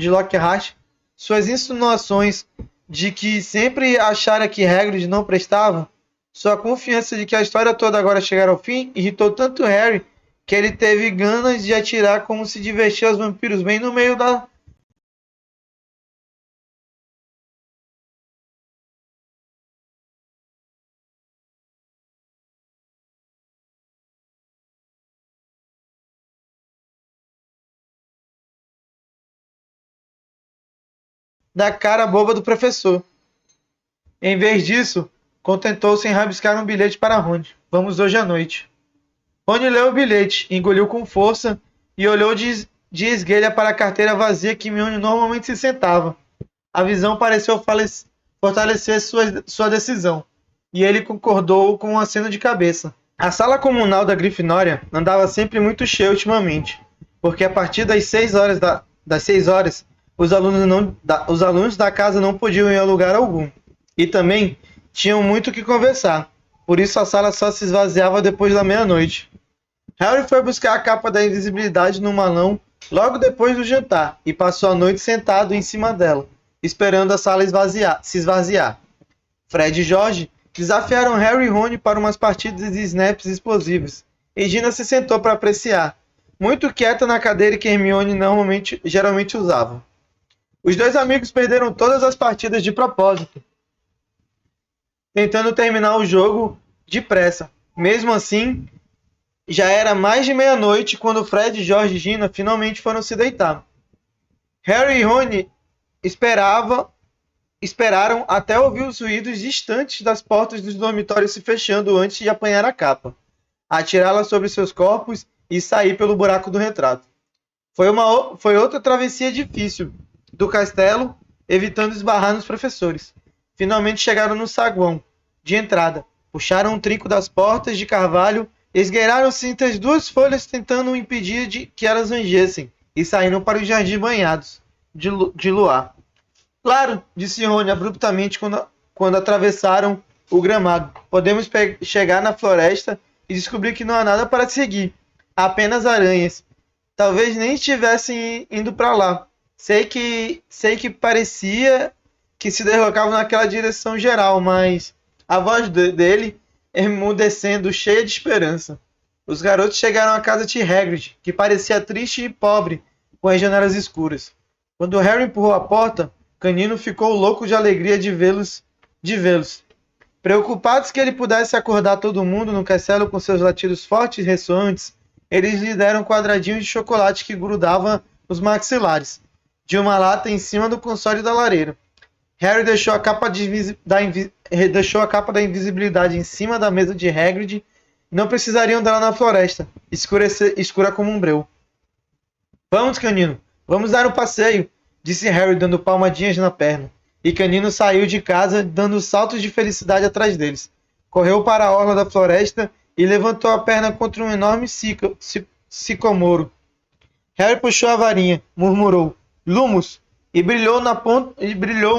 Speaker 2: Lockhart, suas insinuações de que sempre achara que Hagrid não prestava, sua confiança de que a história toda agora chegara ao fim, irritou tanto Harry que ele teve ganas de atirar como se divertir aos vampiros bem no meio da cara boba do professor. Em vez disso, contentou-se em rabiscar um bilhete para Rony. Vamos hoje à noite. Rony leu o bilhete, engoliu com força e olhou de esguelha para a carteira vazia que Hermione normalmente se sentava. A visão pareceu fortalecer sua decisão, e ele concordou com um aceno de cabeça. A sala comunal da Grifinória andava sempre muito cheia ultimamente, porque a partir das 6 horas, os alunos da casa não podiam ir a lugar algum, e também tinham muito o que conversar, por isso a sala só se esvaziava depois da meia-noite. Harry foi buscar a capa da invisibilidade no malão logo depois do jantar e passou a noite sentado em cima dela, esperando a sala se esvaziar. Fred e George desafiaram Harry e Rony para umas partidas de snaps explosivos, e Gina se sentou para apreciar, muito quieta na cadeira que Hermione geralmente usava. Os dois amigos perderam todas as partidas de propósito, tentando terminar o jogo depressa. Mesmo assim, já era mais de meia-noite quando Fred, George e Gina finalmente foram se deitar. Harry e Rony esperaram até ouvir os ruídos distantes das portas dos dormitórios se fechando antes de apanhar a capa, atirá-la sobre seus corpos e sair pelo buraco do retrato. Foi outra travessia difícil do castelo, evitando esbarrar nos professores. Finalmente chegaram no saguão de entrada, puxaram um trinco das portas de carvalho, esgueiraram-se entre as duas folhas tentando impedir que elas rangessem, e saíram para o jardim banhados. de luar. Claro, disse Rony abruptamente quando atravessaram o gramado. Podemos chegar na floresta e descobrir que não há nada para seguir. Apenas aranhas. Talvez nem estivessem indo para lá. Sei que parecia que se deslocavam naquela direção geral, mas a voz dele emudecendo, cheia de esperança. Os garotos chegaram à casa de Hagrid, que parecia triste e pobre, com as janelas escuras. Quando Harry empurrou a porta, Canino ficou louco de alegria de vê-los. Preocupados que ele pudesse acordar todo mundo no castelo com seus latidos fortes e ressoantes, eles lhe deram um quadradinho de chocolate que grudava nos maxilares, de uma lata em cima do console da lareira. Harry deixou a capa da invisibilidade em cima da mesa de Hagrid. Não precisariam dela na floresta, escura como um breu. Vamos, Canino, vamos dar um passeio, disse Harry dando palmadinhas na perna. E Canino saiu de casa, dando saltos de felicidade atrás deles. Correu para a orla da floresta e levantou a perna contra um enorme sicomoro. Harry puxou a varinha, murmurou Lumos, e brilhou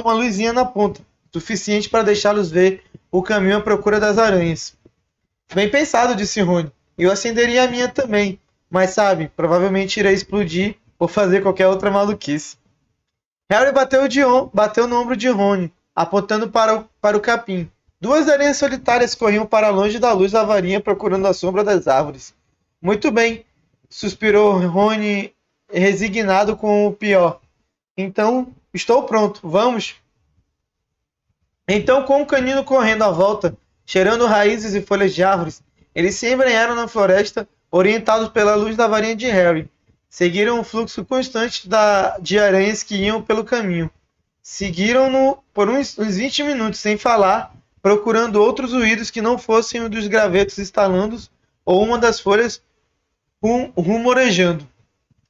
Speaker 2: uma luzinha na ponta, suficiente para deixá-los ver o caminho à procura das aranhas. Bem pensado, disse Rony. Eu acenderia a minha também, mas sabe, provavelmente irei explodir ou fazer qualquer outra maluquice. Harry bateu no ombro de Rony, apontando para o capim. Duas aranhas solitárias corriam para longe da luz da varinha procurando a sombra das árvores. Muito bem, suspirou Rony, resignado com o pior. Então, estou pronto, vamos? Então, com o Canino correndo à volta, cheirando raízes e folhas de árvores, eles se embrenharam na floresta, orientados pela luz da varinha de Harry. Seguiram um fluxo constante de aranhas que iam pelo caminho. Seguiram-no por uns 20 minutos, sem falar, procurando outros ruídos que não fossem o dos gravetos estalando ou uma das folhas rumorejando.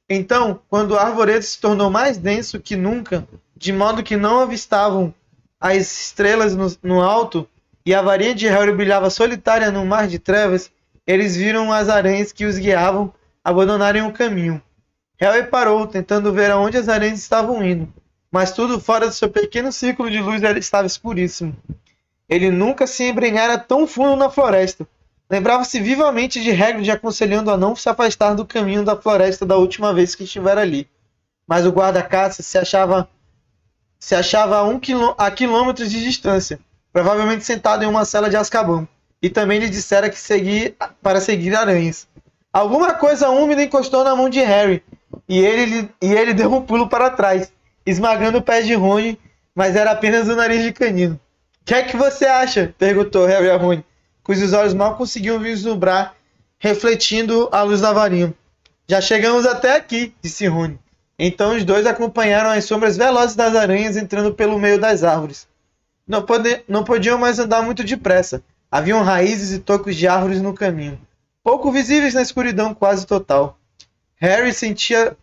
Speaker 2: Então, quando o arvoredo se tornou mais denso que nunca, de modo que não avistavam as estrelas no alto, e a varinha de Harry brilhava solitária no mar de trevas, eles viram as aranhas que os guiavam abandonarem o caminho. Harry parou, tentando ver aonde as aranhas estavam indo, mas tudo fora do seu pequeno círculo de luz estava escuríssimo. Ele nunca se embrenhara tão fundo na floresta. Lembrava-se vivamente de Hagrid aconselhando a não se afastar do caminho da floresta da última vez que estivera ali. Mas o guarda-caça se achava a quilômetros de distância, provavelmente sentado em uma cela de Azkaban, e também lhe dissera para seguir aranhas. Alguma coisa úmida encostou na mão de Harry, e ele deu um pulo para trás, esmagando o pé de Rony, mas era apenas o nariz de Canino. O que é que você acha? Perguntou Harry a Rony, cujos olhos mal conseguiam vislumbrar, refletindo a luz da varinha. Já chegamos até aqui, disse Rony. Então os dois acompanharam as sombras velozes das aranhas entrando pelo meio das árvores. Não podiam mais andar muito depressa. Haviam raízes e tocos de árvores no caminho, pouco visíveis na escuridão quase total. Harry sentia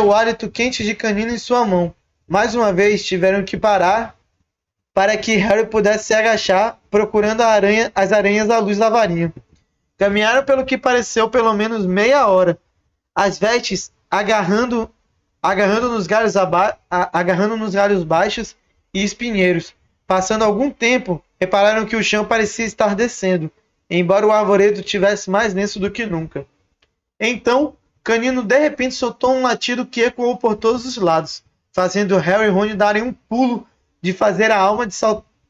Speaker 2: o hálito quente de Canino em sua mão. Mais uma vez tiveram que parar para que Harry pudesse se agachar, procurando as aranhas à luz da varinha. Caminharam pelo que pareceu pelo menos meia hora, as vestes agarrando nos galhos baixos e espinheiros. Passando algum tempo, repararam que o chão parecia estar descendo, embora o arvoredo tivesse mais denso do que nunca. Então, Canino de repente soltou um latido que ecoou por todos os lados, fazendo Harry e Rony darem um pulo de fazer a alma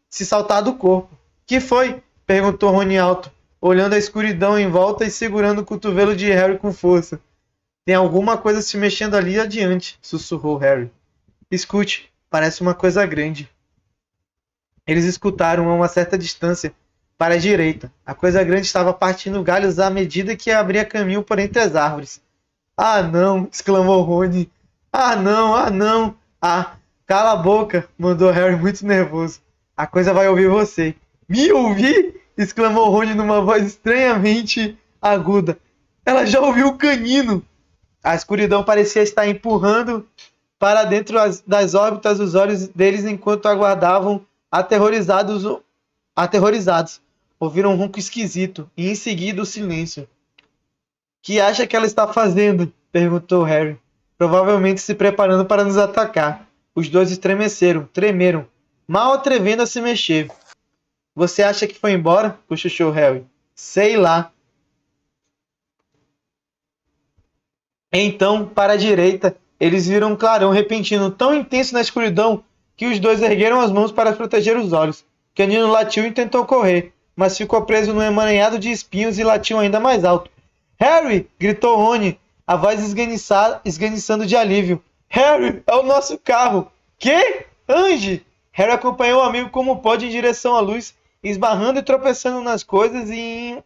Speaker 2: se saltar do corpo. Que foi? Perguntou Rony alto, olhando a escuridão em volta e segurando o cotovelo de Harry com força. Tem alguma coisa se mexendo ali adiante, sussurrou Harry. Escute, parece uma coisa grande. Eles escutaram a uma certa distância, para a direita. A coisa grande estava partindo galhos à medida que abria caminho por entre as árvores. Ah, não! Exclamou Rony. Ah, não! Ah, não! Ah, cala a boca! Mandou Harry muito nervoso. A coisa vai ouvir você. Me ouvir? Exclamou Rony numa voz estranhamente aguda. Ela já ouviu o Canino! A escuridão parecia estar empurrando para dentro das órbitas os olhos deles enquanto aguardavam aterrorizados. Ouviram um ronco esquisito e em seguida o silêncio. Que acha que ela está fazendo? Perguntou Harry. provavelmente se preparando para nos atacar. Os dois tremeram, mal atrevendo a se mexer. Você acha que foi embora? Cochichou Harry. Sei lá. Então, para a direita, eles viram um clarão repentino tão intenso na escuridão que os dois ergueram as mãos para proteger os olhos. Canino latiu e tentou correr, mas ficou preso num emaranhado de espinhos e latiu ainda mais alto. Harry! Gritou Rony, a voz esganiçando de alívio. Harry, é o nosso carro! Quê? Ange! Harry acompanhou o amigo como pôde em direção à luz, esbarrando e tropeçando nas coisas e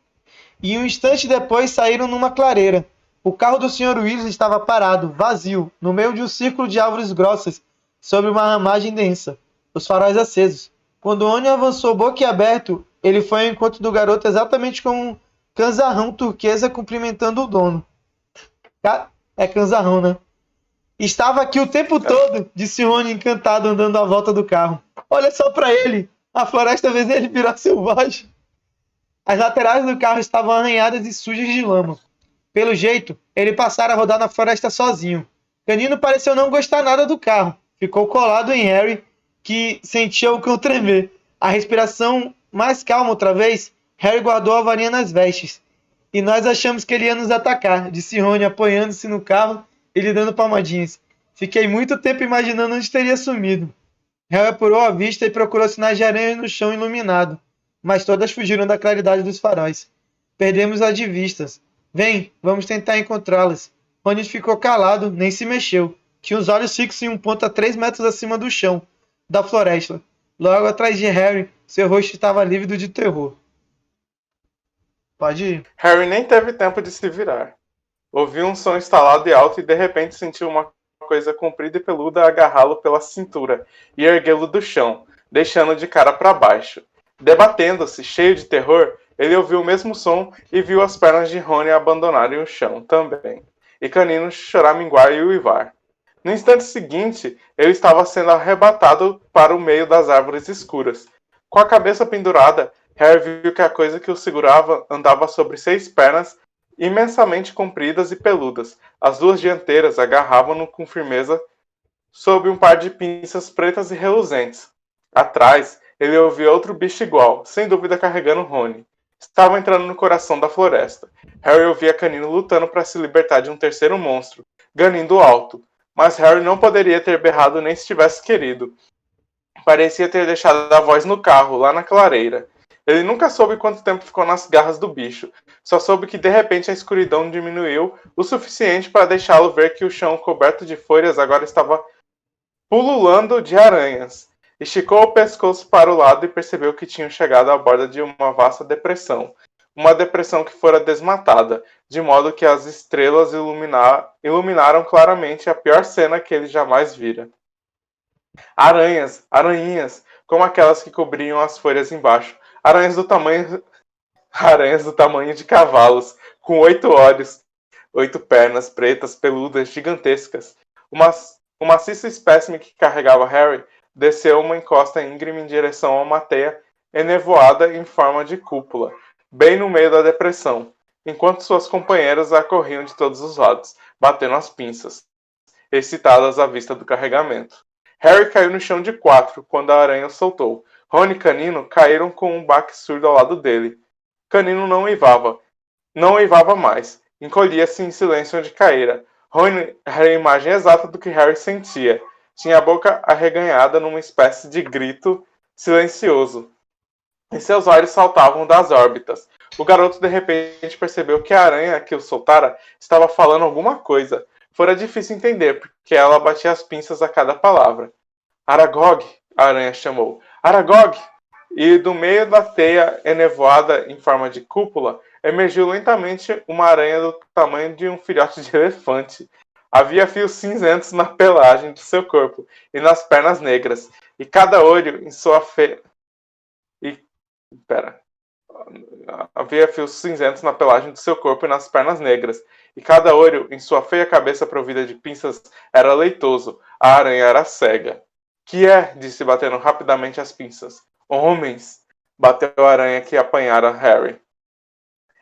Speaker 2: um instante depois saíram numa clareira. O carro do Sr. Weasley estava parado, vazio, no meio de um círculo de árvores grossas, sobre uma ramagem densa, os faróis acesos. Quando Rony avançou boquiaberto, ele foi ao encontro do garoto exatamente como um canzarrão turquesa cumprimentando o dono. É canzarrão, né? Estava aqui o tempo todo, disse Rony encantado andando à volta do carro. Olha só para ele! A floresta fez ele virar selvagem. As laterais do carro estavam arranhadas e sujas de lama. Pelo jeito, ele passara a rodar na floresta sozinho. Canino pareceu não gostar nada do carro. Ficou colado em Harry, que sentia o cão tremer. A respiração mais calma outra vez, Harry guardou a varinha nas vestes. E nós achamos que ele ia nos atacar, disse Rony, apoiando-se no carro e lhe dando palmadinhas. Fiquei muito tempo imaginando onde teria sumido. Harry apurou a vista e procurou sinais de aranha no chão iluminado, mas todas fugiram da claridade dos faróis. Perdemos-as de vistas. Vem, vamos tentar encontrá-las. Rony ficou calado, nem se mexeu. Tinha os olhos fixos em um ponto a 3 metros acima do chão, da floresta. Logo atrás de Harry, seu rosto estava lívido de terror. Pode ir.
Speaker 1: Harry nem teve tempo de se virar. Ouviu um som estalado e alto e de repente sentiu uma coisa comprida e peluda agarrá-lo pela cintura e erguê-lo do chão, deixando de cara para baixo. Debatendo-se, cheio de terror, ele ouviu o mesmo som e viu as pernas de Rony abandonarem o chão também, e Canino choraminguar e uivar. No instante seguinte, ele estava sendo arrebatado para o meio das árvores escuras. Com a cabeça pendurada, Harry viu que a coisa que o segurava andava sobre 6 pernas imensamente compridas e peludas. As 2 dianteiras agarravam-no com firmeza sob um par de pinças pretas e reluzentes. Atrás, ele ouviu outro bicho igual, sem dúvida carregando Rony. Estavam entrando no coração da floresta. Harry ouvia Canino lutando para se libertar de um terceiro monstro, ganindo alto. Mas Harry não poderia ter berrado nem se tivesse querido. Parecia ter deixado a voz no carro, lá na clareira. Ele nunca soube quanto tempo ficou nas garras do bicho. Só soube que de repente a escuridão diminuiu o suficiente para deixá-lo ver que o chão coberto de folhas agora estava pululando de aranhas. Esticou o pescoço para o lado e percebeu que tinham chegado à borda de uma vasta depressão. Uma depressão que fora desmatada, de modo que as estrelas iluminaram claramente a pior cena que ele jamais vira. Aranhas, aranhinhas, como aquelas que cobriam as folhas embaixo. Aranhas do tamanho de cavalos, com 8 olhos, 8 pernas pretas, peludas, gigantescas. O maciço espécime que carregava Harry desceu uma encosta íngreme em direção a uma teia enevoada em forma de cúpula, bem no meio da depressão, enquanto suas companheiras a corriam de todos os lados, batendo as pinças, excitadas à vista do carregamento. Harry caiu no chão de 4 quando a aranha o soltou. Rony e Canino caíram com um baque surdo ao lado dele. Canino não uivava mais. Encolhia-se em silêncio onde caíra. Rony era a imagem exata do que Harry sentia. Tinha a boca arreganhada numa espécie de grito silencioso. E seus olhos saltavam das órbitas. O garoto de repente percebeu que a aranha que o soltara estava falando alguma coisa. Fora difícil entender, porque ela batia as pinças a cada palavra. Aragog, a aranha chamou. Aragog! E do meio da teia enevoada em forma de cúpula, emergiu lentamente uma aranha do tamanho de um filhote de elefante. Havia fios cinzentos na pelagem do seu corpo e nas pernas negras, e cada olho em sua Havia fios cinzentos na pelagem do seu corpo e nas pernas negras, e cada olho em sua feia cabeça provida de pinças era leitoso. A aranha era cega. Que é? Disse batendo rapidamente as pinças. Homens! Bateu a aranha que apanhara Harry.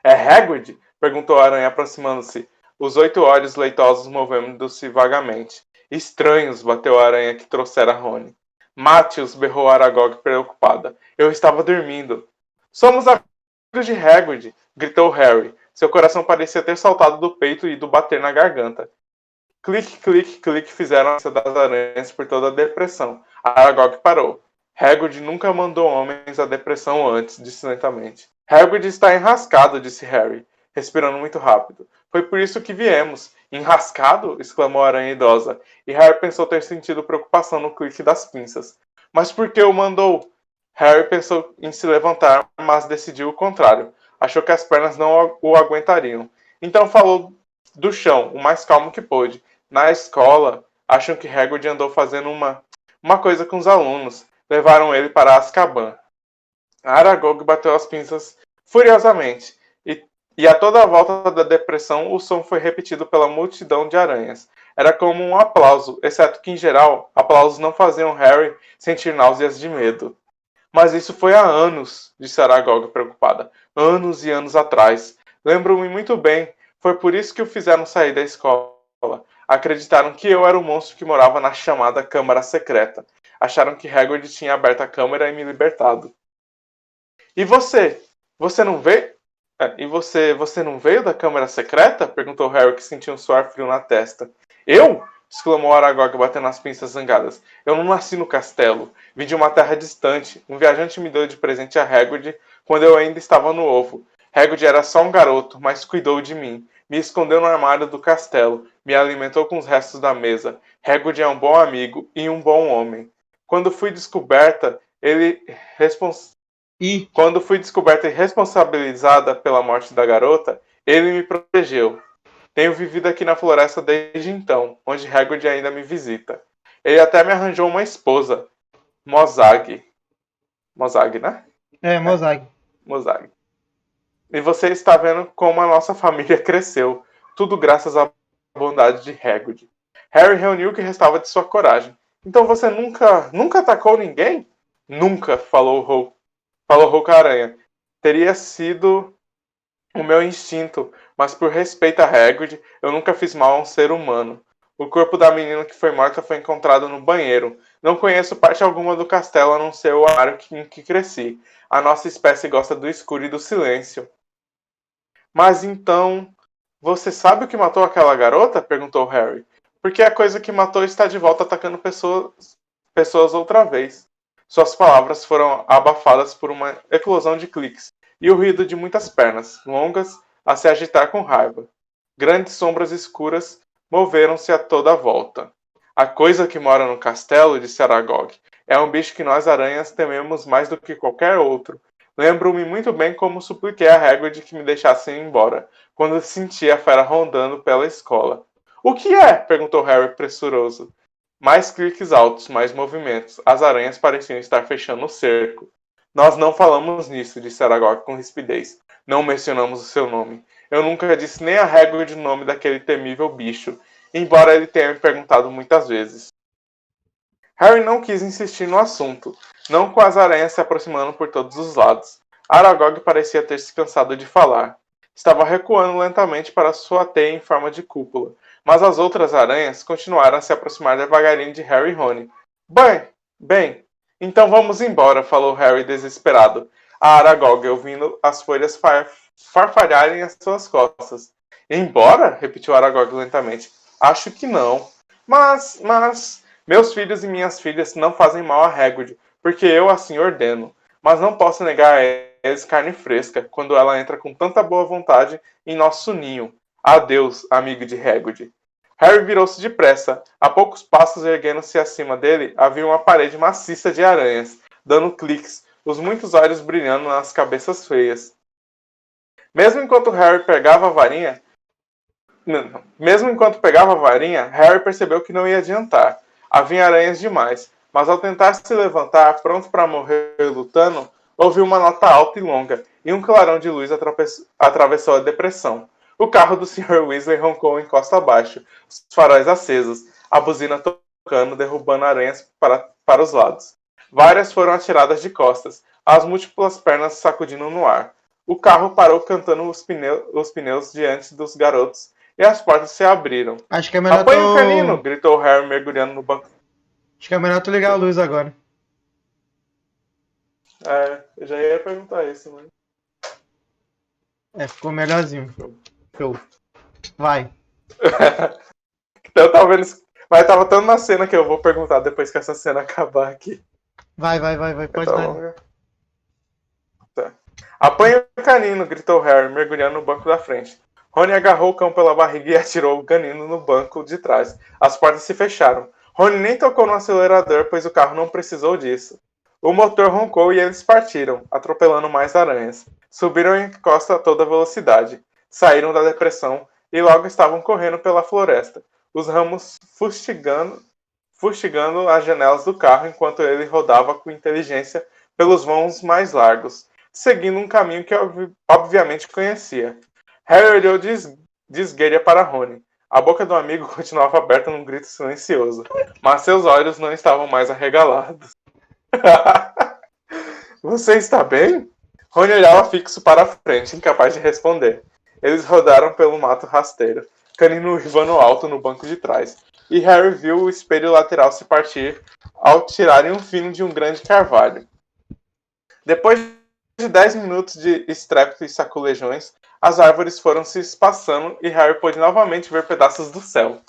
Speaker 1: É Hagrid? Perguntou a aranha aproximando-se. Os 8 olhos leitosos movendo-se vagamente. Estranhos, bateu a aranha que trouxera Rony. Mate-os, berrou Aragog preocupada. Eu estava dormindo. Somos amigos de Hagrid, gritou Harry. Seu coração parecia ter saltado do peito e ido bater na garganta. Clique, clique, clique fizeram a dança das aranhas por toda a depressão. Aragog parou. Hagrid nunca mandou homens à depressão antes, disse lentamente. Hagrid está enrascado, disse Harry, respirando muito rápido. Foi por isso que viemos. Enrascado? Exclamou a aranha idosa, e Harry pensou ter sentido preocupação no clique das pinças. Mas por que o mandou? Harry pensou em se levantar, mas decidiu o contrário. Achou que as pernas não o aguentariam. Então falou do chão, o mais calmo que pôde. Na escola, acham que Hagrid andou fazendo uma coisa com os alunos. Levaram ele para Azkaban. Aragog bateu as pinças furiosamente, e a toda a volta da depressão o som foi repetido pela multidão de aranhas. Era como um aplauso, exceto que, em geral, aplausos não faziam Harry sentir náuseas de medo. Mas isso foi há anos, disse Aragog preocupada. Anos e anos atrás. Lembro-me muito bem. Foi por isso que o fizeram sair da escola. Acreditaram que eu era o monstro que morava na chamada Câmara Secreta. Acharam que Hagrid tinha aberto a câmara e me libertado. E você? Você não veio? E você não veio da Câmara Secreta? Perguntou Harry, que sentia um suor frio na testa. Eu? Exclamou Aragog, batendo as pinças zangadas. Eu não nasci no castelo. Vim de uma terra distante. Um viajante me deu de presente a Hagrid quando eu ainda estava no ovo. Hagrid era só um garoto, mas cuidou de mim. Me escondeu no armário do castelo. Me alimentou com os restos da mesa. Hagrid é um bom amigo e um bom homem. Quando fui descoberta e responsabilizada pela morte da garota, ele me protegeu. Tenho vivido aqui na floresta desde então, onde Hagrid ainda me visita. Ele até me arranjou uma esposa, Mozag. Mozag, né?
Speaker 2: Mozag.
Speaker 1: Mozag. E você está vendo como a nossa família cresceu. Tudo graças à bondade de Hagrid. Harry reuniu o que restava de sua coragem. Então você nunca atacou ninguém? Nunca, falou Rouca-Aranha. Teria sido o meu instinto, mas por respeito a Hagrid, eu nunca fiz mal a um ser humano. O corpo da menina que foi morta foi encontrado no banheiro. Não conheço parte alguma do castelo a não ser o armário em que cresci. A nossa espécie gosta do escuro e do silêncio. Mas então, você sabe o que matou aquela garota? Perguntou Harry. Porque a coisa que matou está de volta atacando pessoas outra vez. Suas palavras foram abafadas por uma eclosão de cliques e o ruído de muitas pernas, longas, a se agitar com raiva. Grandes sombras escuras moveram-se a toda a volta. A coisa que mora no castelo, disse Aragog, é um bicho que nós aranhas tememos mais do que qualquer outro. Lembro-me muito bem como supliquei a Hagrid que me deixasse ir embora, quando senti a fera rondando pela escola. O que é? Perguntou Harry pressuroso. Mais cliques altos, mais movimentos. As aranhas pareciam estar fechando o cerco. Nós não falamos nisso, disse Aragog com rispidez. Não mencionamos o seu nome. Eu nunca disse nem a Hagrid o nome daquele temível bicho, embora ele tenha me perguntado muitas vezes. Harry não quis insistir no assunto, não com as aranhas se aproximando por todos os lados. Aragog parecia ter se cansado de falar. Estava recuando lentamente para sua teia em forma de cúpula, mas as outras aranhas continuaram a se aproximar devagarinho de Harry e Rony. Bem, então vamos embora, falou Harry desesperado. A Aragog, ouvindo as folhas farfalharem às suas costas. Embora? Repetiu Aragog lentamente. Acho que não. Mas... Meus filhos e minhas filhas não fazem mal a Hagrid, porque eu assim ordeno. Mas não posso negar a eles carne fresca, quando ela entra com tanta boa vontade em nosso ninho. Adeus, amigo de Hagrid. Harry virou-se depressa. A poucos passos, erguendo-se acima dele, havia uma parede maciça de aranhas, dando cliques, os muitos olhos brilhando nas cabeças feias. Mesmo enquanto pegava a varinha, Harry percebeu que não ia adiantar. Havia aranhas demais, mas ao tentar se levantar, pronto para morrer lutando, ouviu uma nota alta e longa, e um clarão de luz atravessou a depressão. O carro do Sr. Weasley roncou em costa abaixo, os faróis acesos, a buzina tocando, derrubando aranhas para os lados. Várias foram atiradas de costas, as múltiplas pernas sacudindo no ar. O carro parou cantando os pneus diante dos garotos, e as portas se abriram.
Speaker 2: Acho que é melhor
Speaker 1: Apanhe o canino! Gritou Harry mergulhando no banco.
Speaker 2: Acho que é melhor tu ligar a luz agora.
Speaker 1: Eu já ia perguntar isso, mas...
Speaker 2: Ficou melhorzinho. Show. Vai.
Speaker 1: Então eu tava vendo... Mas tava tão na cena que eu vou perguntar depois que essa cena acabar aqui.
Speaker 2: Vai. Pode dar.
Speaker 1: Tá. Apanhe o canino! Gritou Harry, mergulhando no banco da frente. Rony agarrou o cão pela barriga e atirou o canino no banco de trás. As portas se fecharam. Rony nem tocou no acelerador, pois o carro não precisou disso. O motor roncou e eles partiram, atropelando mais aranhas. Subiram em costa a toda velocidade. Saíram da depressão e logo estavam correndo pela floresta, os ramos fustigando as janelas do carro enquanto ele rodava com inteligência pelos vãos mais largos, seguindo um caminho que obviamente conhecia. Harry olhou de esguelha para Rony. A boca do amigo continuava aberta num grito silencioso, mas seus olhos não estavam mais arregalados. Você está bem? Rony olhava fixo para a frente, incapaz de responder. Eles rodaram pelo mato rasteiro, canino uivando alto no banco de trás, e Harry viu o espelho lateral se partir ao tirarem um fino de um grande carvalho. Depois de 10 minutos de estrépito e saculejões, as árvores foram se espaçando e Harry pôde novamente ver pedaços do céu.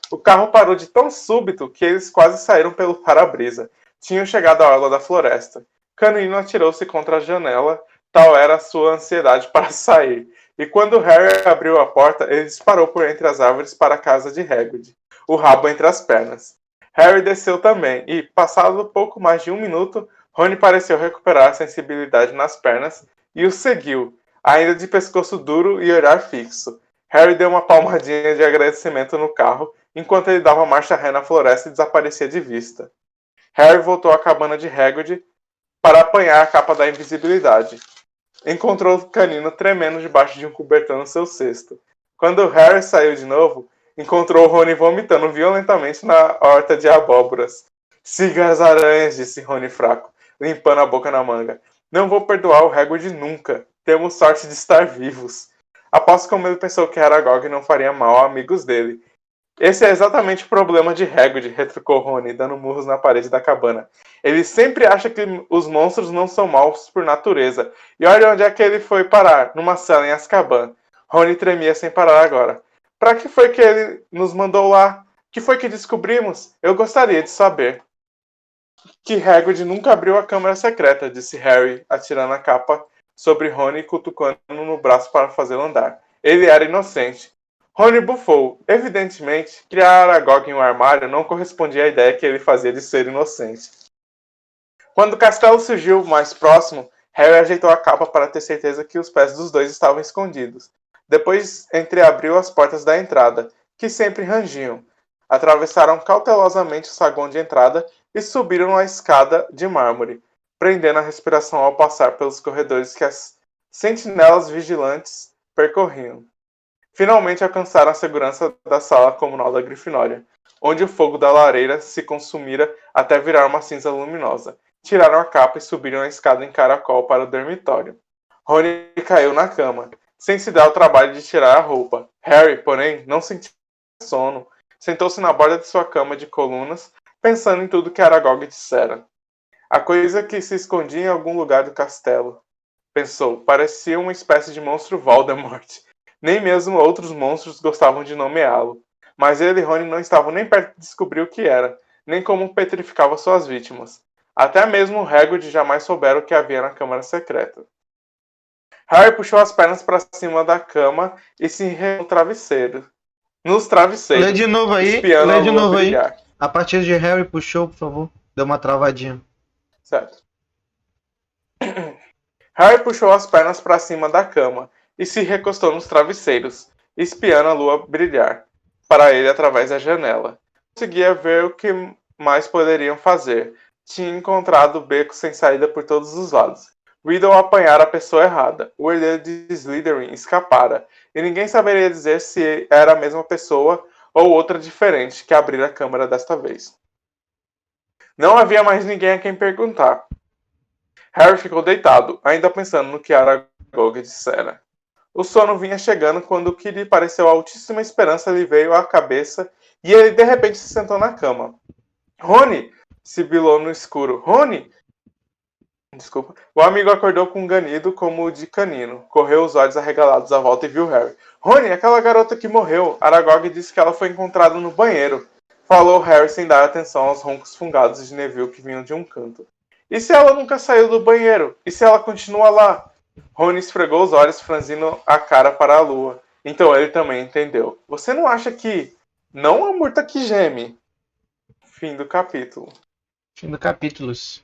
Speaker 1: O carro parou de tão súbito que eles quase saíram pelo para-brisa. Tinham chegado à orla da floresta. Canino atirou-se contra a janela, tal era a sua ansiedade para sair. E quando Harry abriu a porta, ele disparou por entre as árvores para a casa de Hagrid, o rabo entre as pernas. Harry desceu também e, passado pouco mais de 1 minuto, Rony pareceu recuperar a sensibilidade nas pernas e o seguiu, ainda de pescoço duro e olhar fixo. Harry deu uma palmadinha de agradecimento no carro, enquanto ele dava marcha ré na floresta e desaparecia de vista. Harry voltou à cabana de Hagrid para apanhar a capa da invisibilidade. Encontrou o canino tremendo debaixo de um cobertor no seu cesto. Quando Harry saiu de novo, encontrou Rony vomitando violentamente na horta de abóboras. Siga as aranhas, disse Rony fraco, limpando a boca na manga. Não vou perdoar o Hagrid nunca. Temos sorte de estar vivos. Aposto como ele pensou que Aragog não faria mal a amigos dele. Esse é exatamente o problema de Hagrid, retrucou Rony, dando murros na parede da cabana. Ele sempre acha que os monstros não são maus por natureza. E olha onde é que ele foi parar, numa cela em Azkaban. Rony tremia sem parar agora. Para que foi que ele nos mandou lá? Que foi que descobrimos? Eu gostaria de saber. Que Hagrid nunca abriu a câmara secreta, disse Harry, atirando a capa sobre Rony e cutucando no braço para fazê-lo andar. Ele era inocente. Rony bufou. Evidentemente, criar Aragog em um armário não correspondia à ideia que ele fazia de ser inocente. Quando o castelo surgiu mais próximo, Harry ajeitou a capa para ter certeza que os pés dos dois estavam escondidos. Depois entreabriu as portas da entrada, que sempre rangiam. Atravessaram cautelosamente o saguão de entrada e subiram a escada de mármore, prendendo a respiração ao passar pelos corredores que as sentinelas vigilantes percorriam. Finalmente alcançaram a segurança da sala comunal da Grifinória, onde o fogo da lareira se consumira até virar uma cinza luminosa. Tiraram a capa e subiram a escada em caracol para o dormitório. Rony caiu na cama, sem se dar o trabalho de tirar a roupa. Harry, porém, não sentia sono. Sentou-se na borda de sua cama de colunas, pensando em tudo que Aragog dissera. A coisa que se escondia em algum lugar do castelo. Pensou, parecia uma espécie de monstro Voldemort. Nem mesmo outros monstros gostavam de nomeá-lo. Mas ele e Rony não estavam nem perto de descobrir o que era, nem como petrificava suas vítimas. Até mesmo Hagrid jamais soubera o que havia na câmara secreta. Harry puxou as pernas para cima da cama e se enrolou nos travesseiros.
Speaker 2: Lê de novo aí.
Speaker 1: Lê de novo aí.
Speaker 2: A partir de Harry puxou, por favor. Deu uma travadinha.
Speaker 1: Certo. Harry puxou as pernas para cima da cama e se recostou nos travesseiros, espiando a lua brilhar para ele através da janela. Conseguia ver o que mais poderiam fazer. Tinha encontrado o beco sem saída por todos os lados. Riddle apanhara a pessoa errada. O herdeiro de Slytherin escapara, e ninguém saberia dizer se era a mesma pessoa ou outra diferente que abrira a câmara desta vez. Não havia mais ninguém a quem perguntar. Harry ficou deitado, ainda pensando no que Aragog dissera. O sono vinha chegando quando o que lhe pareceu altíssima esperança lhe veio à cabeça e ele de repente se sentou na cama. Rony! Sibilou no escuro. Rony! Desculpa. O amigo acordou com um ganido como o de canino. Correu os olhos arregalados à volta e viu Harry. Rony, aquela garota que morreu. Aragog disse que ela foi encontrada no banheiro. Falou Harry sem dar atenção aos roncos fungados de Neville que vinham de um canto. E se ela nunca saiu do banheiro? E se ela continua lá? Rony esfregou os olhos, franzindo a cara para a lua. Então ele também entendeu. Você não acha que... Não a murta que geme. Fim do capítulo.
Speaker 2: Fim do capítulos.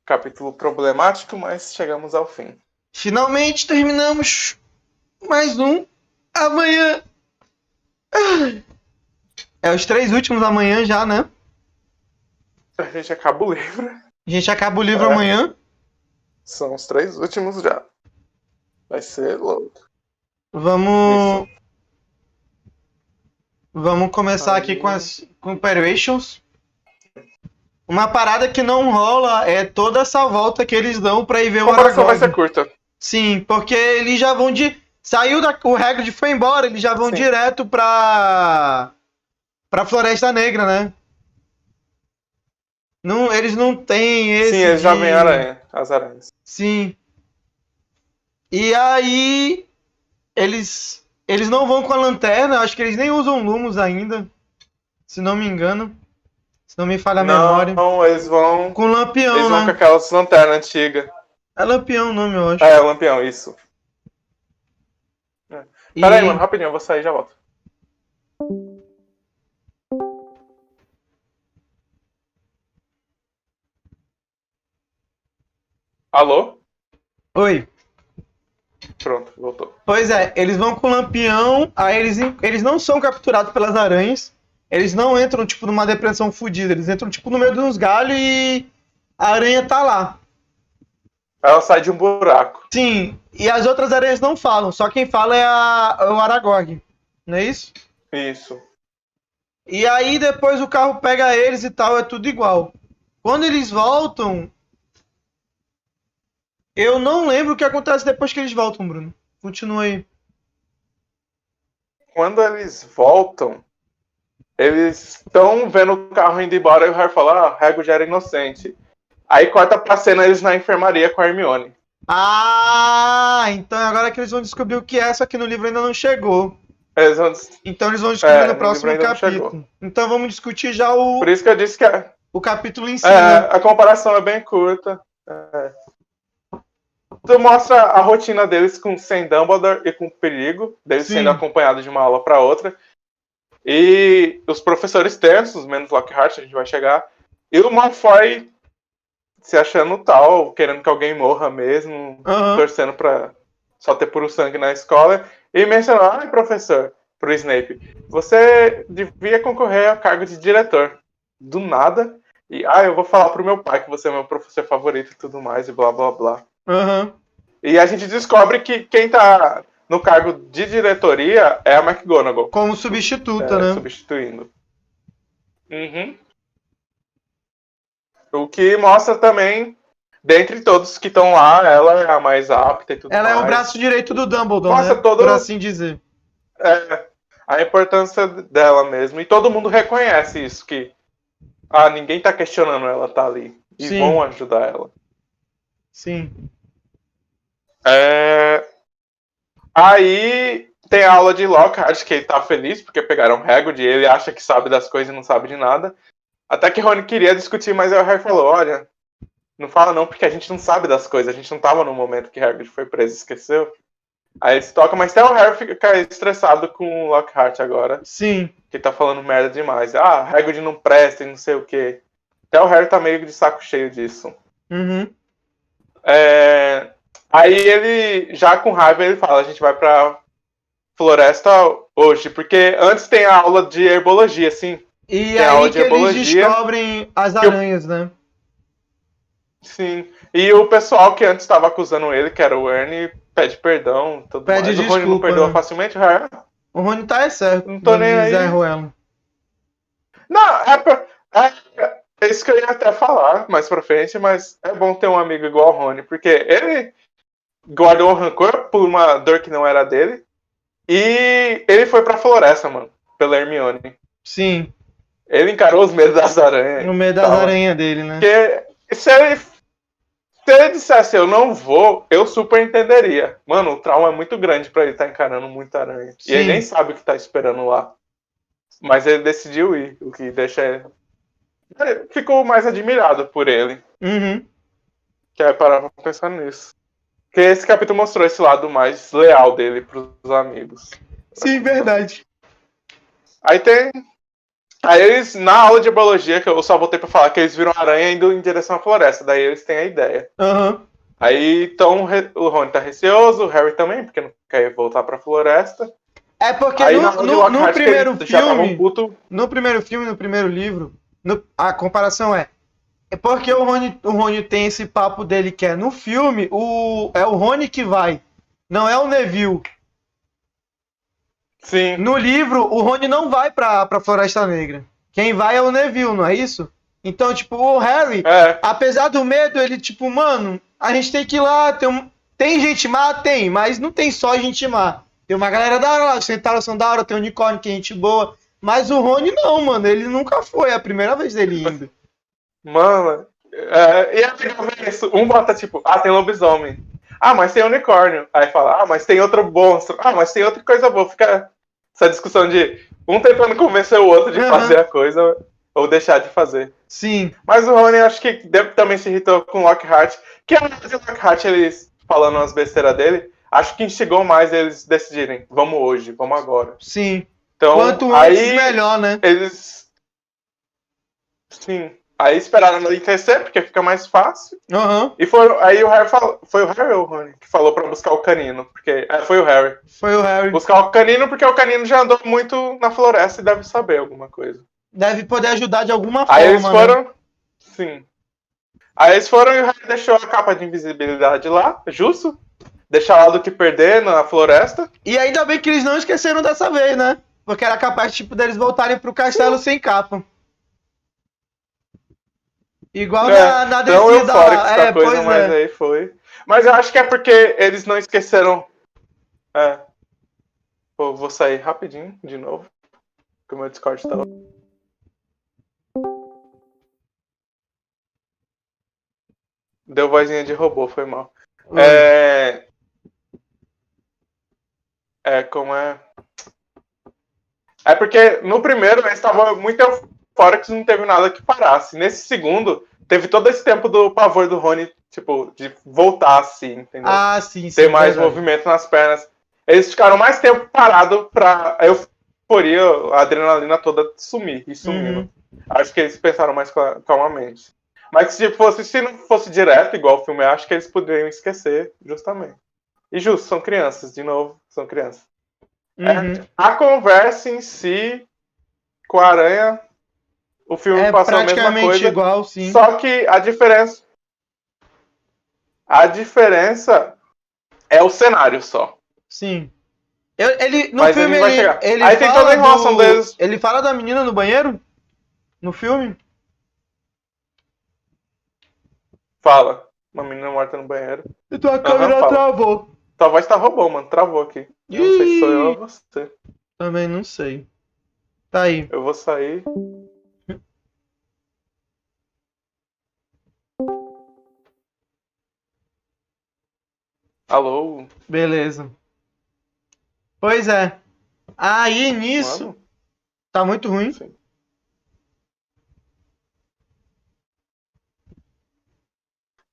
Speaker 1: Capítulo problemático, mas chegamos ao fim.
Speaker 2: Finalmente terminamos mais um amanhã. É os 3 últimos amanhã já, né?
Speaker 1: A gente acaba o livro.
Speaker 2: A gente acaba o livro amanhã.
Speaker 1: São os 3 últimos já. Vai ser louco.
Speaker 2: Vamos começar aqui com as comparisons. Uma parada que não rola é toda essa volta que eles dão pra ir ver o
Speaker 1: A comparação vai
Speaker 2: Aragog.
Speaker 1: ser curta.
Speaker 2: Sim, porque eles já vão de... O Hagrid foi embora, eles já vão
Speaker 1: Sim.
Speaker 2: direto pra Floresta Negra, né? Não, eles não têm esse...
Speaker 1: Sim, eles já vêm as aranhas.
Speaker 2: Sim. E aí, eles não vão com a lanterna, acho que eles nem usam Lumos ainda, se não me engano. Se não me falha a memória.
Speaker 1: Não, eles vão...
Speaker 2: Com lampião,
Speaker 1: Eles vão
Speaker 2: né?
Speaker 1: com aquelas lanternas antigas.
Speaker 2: É lampião o nome, eu acho.
Speaker 1: É, lampião, isso. Pera aí, mano, rapidinho, eu vou sair e já volto. Alô?
Speaker 2: Oi.
Speaker 1: Pronto, voltou.
Speaker 2: Pois é, eles vão com lampião, aí eles não são capturados pelas aranhas, eles não entram, tipo, numa depressão fodida, eles entram, tipo, no meio de uns galhos e a aranha tá lá.
Speaker 1: Ela sai de um buraco.
Speaker 2: Sim, e as outras aranhas não falam, só quem fala é o Aragog, não é isso?
Speaker 1: Isso.
Speaker 2: E aí depois o carro pega eles e tal, é tudo igual. Quando eles voltam, eu não lembro o que acontece depois que eles voltam, Bruno. Continua aí.
Speaker 1: Quando eles voltam, eles estão vendo o carro indo embora e o Harry fala, Hagrid era inocente. Aí corta pra cena eles na enfermaria com a Hermione.
Speaker 2: Ah, então agora que eles vão descobrir o que é, só que no livro ainda não chegou.
Speaker 1: Eles vão...
Speaker 2: Então eles vão descobrir no
Speaker 1: no
Speaker 2: próximo
Speaker 1: livro ainda não
Speaker 2: capítulo. Então vamos discutir já
Speaker 1: Por isso que eu disse que
Speaker 2: o capítulo em si, né?
Speaker 1: a comparação é bem curta. Tu mostra a rotina deles sem Dumbledore e com perigo, deles
Speaker 2: Sim.
Speaker 1: sendo acompanhados de uma aula para outra. E os professores tensos, menos Lockhart, a gente vai chegar. E o Malfoy se achando tal, querendo que alguém morra mesmo, torcendo pra só ter puro sangue na escola. E mencionou, professor, pro Snape, você devia concorrer ao cargo de diretor. Do nada. E, eu vou falar pro meu pai que você é meu professor favorito e tudo mais, e blá, blá, blá. E a gente descobre que quem tá no cargo de diretoria é a McGonagall.
Speaker 2: Como substituta, né?
Speaker 1: Substituindo. O que mostra também, dentre todos que estão lá, ela é a mais apta e tudo mais.
Speaker 2: Ela é o braço direito do Dumbledore,
Speaker 1: Mostra
Speaker 2: né?
Speaker 1: todo...
Speaker 2: Por assim dizer.
Speaker 1: A importância dela mesmo. E todo mundo reconhece isso, que ninguém tá questionando ela tá ali. E
Speaker 2: Sim.
Speaker 1: vão ajudar ela.
Speaker 2: Sim.
Speaker 1: Aí tem a aula de Lockhart, que ele tá feliz porque pegaram Hagrid e ele acha que sabe das coisas e não sabe de nada. Até que Rony queria discutir, mas aí o Harry falou, olha, não fala não porque a gente não sabe das coisas, a gente não tava no momento que Hagrid foi preso, esqueceu? Aí eles tocam, mas até o Harry fica estressado com o Lockhart agora.
Speaker 2: Sim.
Speaker 1: Que tá falando merda demais. Hagrid não presta e não sei o quê. Até o Harry tá meio de saco cheio disso. Aí ele, já com raiva, ele fala, a gente vai pra floresta hoje, porque antes tem a aula de herbologia, assim.
Speaker 2: E aí que eles descobrem as aranhas, né?
Speaker 1: Sim. E o pessoal que antes estava acusando ele, que era o Ernie, pede perdão.
Speaker 2: Pede desculpa.
Speaker 1: O Rony não perdoa facilmente, o Harry.
Speaker 2: O Rony tá certo.
Speaker 1: Não tô nem aí.
Speaker 2: Ela.
Speaker 1: Não, é isso que eu ia até falar mais pra frente, mas é bom ter um amigo igual o Rony, porque ele guardou o rancor por uma dor que não era dele. E ele foi pra floresta, mano, pela Hermione.
Speaker 2: Sim,
Speaker 1: Ele encarou os medos das aranhas
Speaker 2: no meio
Speaker 1: e
Speaker 2: das
Speaker 1: tal.
Speaker 2: aranhas dele, né?
Speaker 1: Porque se ele dissesse eu não vou, eu super entenderia. Mano, o trauma é muito grande pra ele estar encarando muita aranha.
Speaker 2: Sim.
Speaker 1: E ele nem sabe o que tá esperando lá. Mas ele decidiu ir, o que deixa ele... Ficou mais admirado por ele.
Speaker 2: Uhum.
Speaker 1: Que aí parava pra pensar nisso. Porque esse capítulo mostrou esse lado mais leal dele pros amigos.
Speaker 2: Sim, verdade.
Speaker 1: Aí tem... Aí eles, na aula de biologia, que eu só voltei pra falar que eles viram aranha indo em direção à floresta. Daí eles têm a ideia.
Speaker 2: Aham.
Speaker 1: Aí então o Rony tá receoso, o Harry também, porque não quer voltar pra floresta.
Speaker 2: É porque
Speaker 1: Aí na aula de
Speaker 2: no
Speaker 1: Lockhart, que
Speaker 2: primeiro
Speaker 1: eles já estavam
Speaker 2: filme,
Speaker 1: puto.
Speaker 2: no primeiro filme, no primeiro livro, a comparação é porque o Rony tem esse papo dele que é no filme, é o Rony que vai, não é o Neville.
Speaker 1: Sim.
Speaker 2: No livro, o Rony não vai pra Floresta Negra. Quem vai é o Neville, não é isso? Então, tipo, o Harry, apesar do medo, ele, tipo, mano, a gente tem que ir lá, tem gente má? Tem, mas não tem só gente má. Tem uma galera da hora lá, os centauros são da hora, tem o unicórnio que é gente boa. Mas o Rony não, mano, ele nunca foi, é a primeira vez dele indo.
Speaker 1: Mano, e é legal ver isso. Um bota tipo, tem lobisomem. Mas tem unicórnio. Aí fala, mas tem outro monstro. Mas tem outra coisa boa. Fica essa discussão de um tentando convencer o outro de fazer a coisa ou deixar de fazer.
Speaker 2: Sim.
Speaker 1: Mas o Rony acho que também se irritou com o Lockhart. Que a de Lockhart, eles falando umas besteiras dele, acho que instigou mais eles decidirem, vamos hoje, vamos agora.
Speaker 2: Sim.
Speaker 1: Então,
Speaker 2: Quanto
Speaker 1: aí,
Speaker 2: antes, melhor, né?
Speaker 1: Eles... Sim. Aí esperaram anoitecer, porque fica mais fácil.
Speaker 2: Uhum.
Speaker 1: E aí o Harry falou. Foi o Harry ou o Rony que falou pra buscar o canino? Porque. Foi o Harry.
Speaker 2: Foi o Harry.
Speaker 1: Buscar o canino, porque o canino já andou muito na floresta e deve saber alguma coisa.
Speaker 2: Deve poder ajudar de alguma forma.
Speaker 1: Aí eles foram.
Speaker 2: Né?
Speaker 1: Sim. Aí eles foram e o Harry deixou a capa de invisibilidade lá, justo. Deixar lá do que perder na floresta.
Speaker 2: E ainda bem que eles não esqueceram dessa vez, né? Porque era capaz, tipo, deles voltarem pro castelo sem capa. Igual na
Speaker 1: tão
Speaker 2: descida.
Speaker 1: Eufóricos com a coisa, mas aí foi. Mas eu acho que é porque eles não esqueceram. Vou sair rapidinho de novo. Porque o meu Discord tá. Deu vozinha de robô, foi mal. Como é? É porque no primeiro eles estavam muito eufóricos e não teve nada que parasse. Nesse segundo, teve todo esse tempo do pavor do Rony, tipo, de voltar assim, entendeu?
Speaker 2: Sim.
Speaker 1: Ter mais movimento nas pernas. Eles ficaram mais tempo parados pra a euforia, a adrenalina toda sumir e sumindo.
Speaker 2: Uhum.
Speaker 1: Acho que eles pensaram mais calmamente. Mas se não fosse direto, igual o filme, acho que eles poderiam esquecer, justamente. E justo, são crianças, de novo, são crianças.
Speaker 2: Uhum.
Speaker 1: A conversa em si, com a aranha, o filme passou a mesma coisa.
Speaker 2: Igual, sim.
Speaker 1: Só que a diferença é o cenário só.
Speaker 2: Sim. No
Speaker 1: Mas
Speaker 2: filme
Speaker 1: a gente vai chegar.
Speaker 2: ele
Speaker 1: aí tem toda a enrolação deles.
Speaker 2: Ele fala da menina no banheiro? No filme?
Speaker 1: Fala. Uma menina morta no banheiro.
Speaker 2: E tua câmera travou.
Speaker 1: Tua voz tá roubou, mano. Travou aqui. Eu não sei se sou eu ou você.
Speaker 2: Também não sei. Tá aí.
Speaker 1: Eu vou sair. Alô?
Speaker 2: Beleza. Pois é. Aí nisso.
Speaker 1: Mano?
Speaker 2: Tá muito ruim.
Speaker 1: Sim.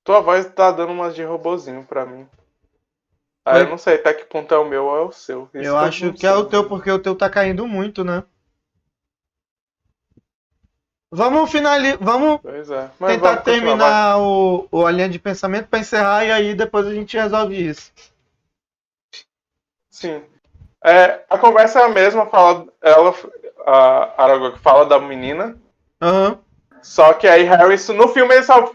Speaker 1: Tua voz tá dando umas de robozinho pra mim. Eu não sei até que ponto é o meu ou é o seu.
Speaker 2: Eu acho que é o teu, porque o teu tá caindo muito, né? Vamos tentar terminar a linha de pensamento pra encerrar e aí depois a gente resolve isso.
Speaker 1: Sim. A conversa é a mesma, a Aragog fala da menina.
Speaker 2: Uhum.
Speaker 1: Só que aí Harry, no filme eles só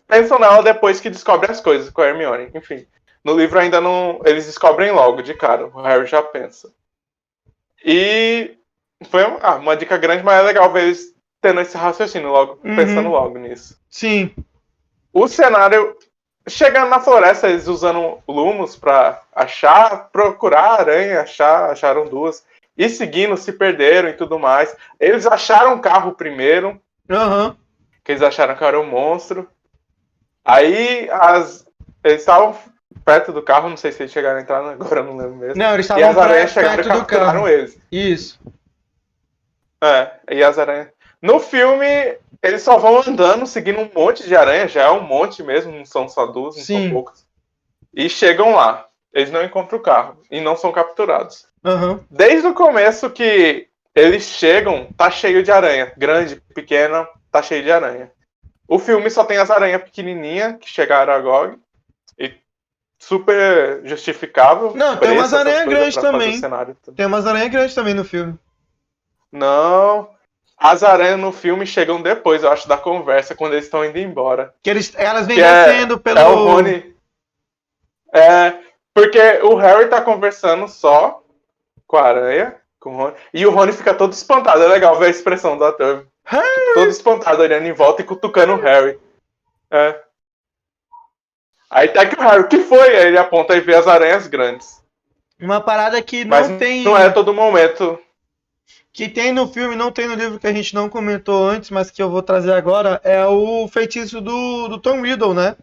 Speaker 1: pensam nela depois que descobrem as coisas com a Hermione. Enfim, no livro ainda não. Eles descobrem logo, de cara. O Harry já pensa. E foi uma dica grande, mas é legal ver eles tendo esse raciocínio logo, pensando logo nisso.
Speaker 2: Sim.
Speaker 1: O cenário chegando na floresta, eles usando Lumos pra procurar a aranha, acharam duas. E seguindo, se perderam e tudo mais. Eles acharam um carro primeiro,
Speaker 2: Aham.
Speaker 1: que eles acharam que era um monstro. Aí eles estavam perto do carro, não sei se eles chegaram a entrar, agora eu não lembro mesmo.
Speaker 2: Não, eles
Speaker 1: E
Speaker 2: estavam
Speaker 1: as aranhas chegaram e
Speaker 2: perto do
Speaker 1: capturaram
Speaker 2: carro.
Speaker 1: eles.
Speaker 2: Isso.
Speaker 1: E as aranhas. No filme, eles só vão andando, seguindo um monte de aranha, já é um monte mesmo, não são só duas, não
Speaker 2: Sim.
Speaker 1: são poucas. E chegam lá. Eles não encontram o carro e não são capturados.
Speaker 2: Aham.
Speaker 1: Desde o começo que eles chegam, tá cheio de aranha. Grande, pequena, tá cheio de aranha. O filme só tem as aranhas pequenininhas que chegaram agora. E super justificável.
Speaker 2: Não, tem umas aranhas grandes também.
Speaker 1: Cenário.
Speaker 2: Tem umas aranhas grandes também no filme.
Speaker 1: Não. As aranhas no filme chegam depois, eu acho, da conversa, quando eles estão indo embora.
Speaker 2: Que elas vêm
Speaker 1: Que
Speaker 2: descendo pelo.
Speaker 1: É o Rony. Porque o Harry tá conversando só com a aranha, com o Rony, e o Rony fica todo espantado. É legal ver a expressão do ator. Todo espantado, olhando em volta e cutucando o Harry. Aí tá que o Harry, o que foi? Aí ele aponta e vê as aranhas grandes.
Speaker 2: Uma parada que
Speaker 1: Mas
Speaker 2: não tem.
Speaker 1: Não é todo momento.
Speaker 2: Que tem no filme, não tem no livro, que a gente não comentou antes, mas que eu vou trazer agora, é o feitiço do Tom Riddle, né?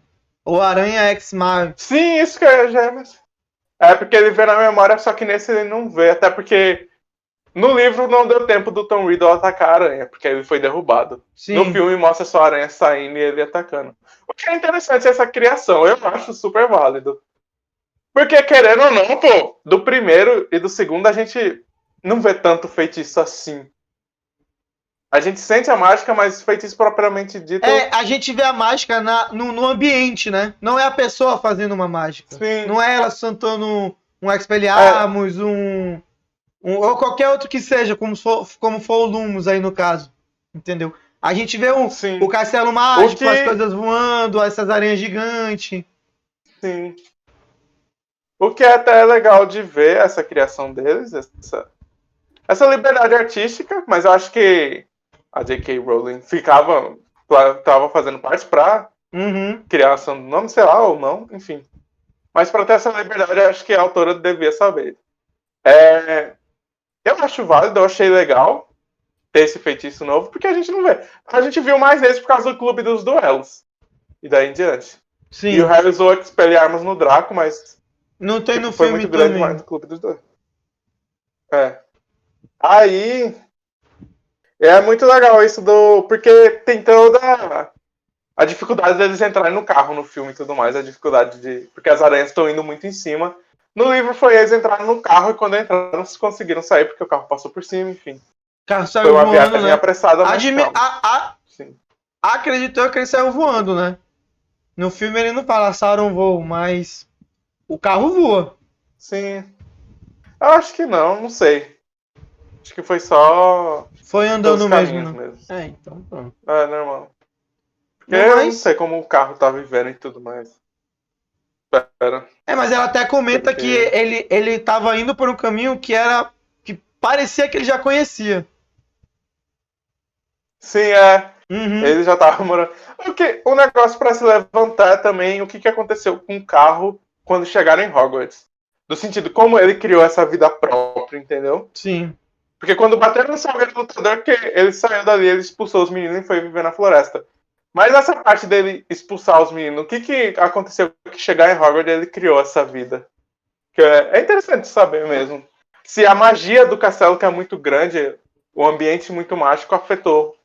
Speaker 2: O Aranha Ex-Mave.
Speaker 1: Sim, isso que é gêmeos. É porque ele vê na memória, só que nesse ele não vê. Até porque no livro não deu tempo do Tom Riddle atacar a aranha, porque ele foi derrubado.
Speaker 2: Sim.
Speaker 1: No filme mostra só a aranha saindo e ele atacando. O que é interessante essa criação, eu acho super válido. Porque, querendo ou não, pô, do primeiro e do segundo a gente não vê tanto feitiço assim. A gente sente a mágica, mas feitiço propriamente dito.
Speaker 2: A gente vê a mágica no ambiente, né? Não é a pessoa fazendo uma mágica.
Speaker 1: Sim.
Speaker 2: Não é ela soltando um Expelliarmus, ou qualquer outro que seja, como for o Lumos aí no caso. Entendeu? A gente vê o castelo mágico, as coisas voando, essas aranhas gigantes.
Speaker 1: Sim. O que é até legal de ver essa criação deles, essa liberdade artística, mas eu acho que a J.K. Rowling tava fazendo parte pra criação do nome, sei lá, ou não, enfim. Mas pra ter essa liberdade, eu acho que a autora devia saber. Eu acho válido, eu achei legal ter esse feitiço novo, porque a gente não vê. A gente viu mais esse por causa do Clube dos Duelos. E daí em diante.
Speaker 2: Sim.
Speaker 1: E o Harry usou Expelliarmus no Draco, mas
Speaker 2: não tem no
Speaker 1: foi
Speaker 2: filme
Speaker 1: muito grande mais no Clube dos Duelos. Aí é muito legal isso porque tem toda a dificuldade deles entrarem no carro no filme e tudo mais, a dificuldade porque as aranhas estão indo muito em cima. No livro foi eles entrarem no carro e quando entraram eles conseguiram sair porque o carro passou por cima, enfim.
Speaker 2: O carro
Speaker 1: foi uma
Speaker 2: voando,
Speaker 1: viagem
Speaker 2: né?
Speaker 1: apressada, mas
Speaker 2: Sim. Acreditou que ele saiu voando, né? No filme ele não fala Sauron voa, mas o carro voa.
Speaker 1: Sim. Eu acho que não sei. Acho que foi só.
Speaker 2: Foi andando mesmo.
Speaker 1: Então
Speaker 2: pronto.
Speaker 1: Normal. Porque eu não sei como o carro tá vivendo e tudo mais. Pera.
Speaker 2: Mas ela até comenta que ele tava indo por um caminho que parecia que ele já conhecia.
Speaker 1: Sim, Ele já tava morando. O negócio pra se levantar também, o que aconteceu com o carro quando chegaram em Hogwarts. No sentido, como ele criou essa vida própria, entendeu?
Speaker 2: Sim.
Speaker 1: Porque quando bateram no Salgueiro Lutador, que ele saiu dali, ele expulsou os meninos e foi viver na floresta. Mas essa parte dele expulsar os meninos, o que aconteceu que chegar em Hogwarts ele criou essa vida? Que é interessante saber mesmo. Se a magia do castelo, que é muito grande, o ambiente muito mágico, afetou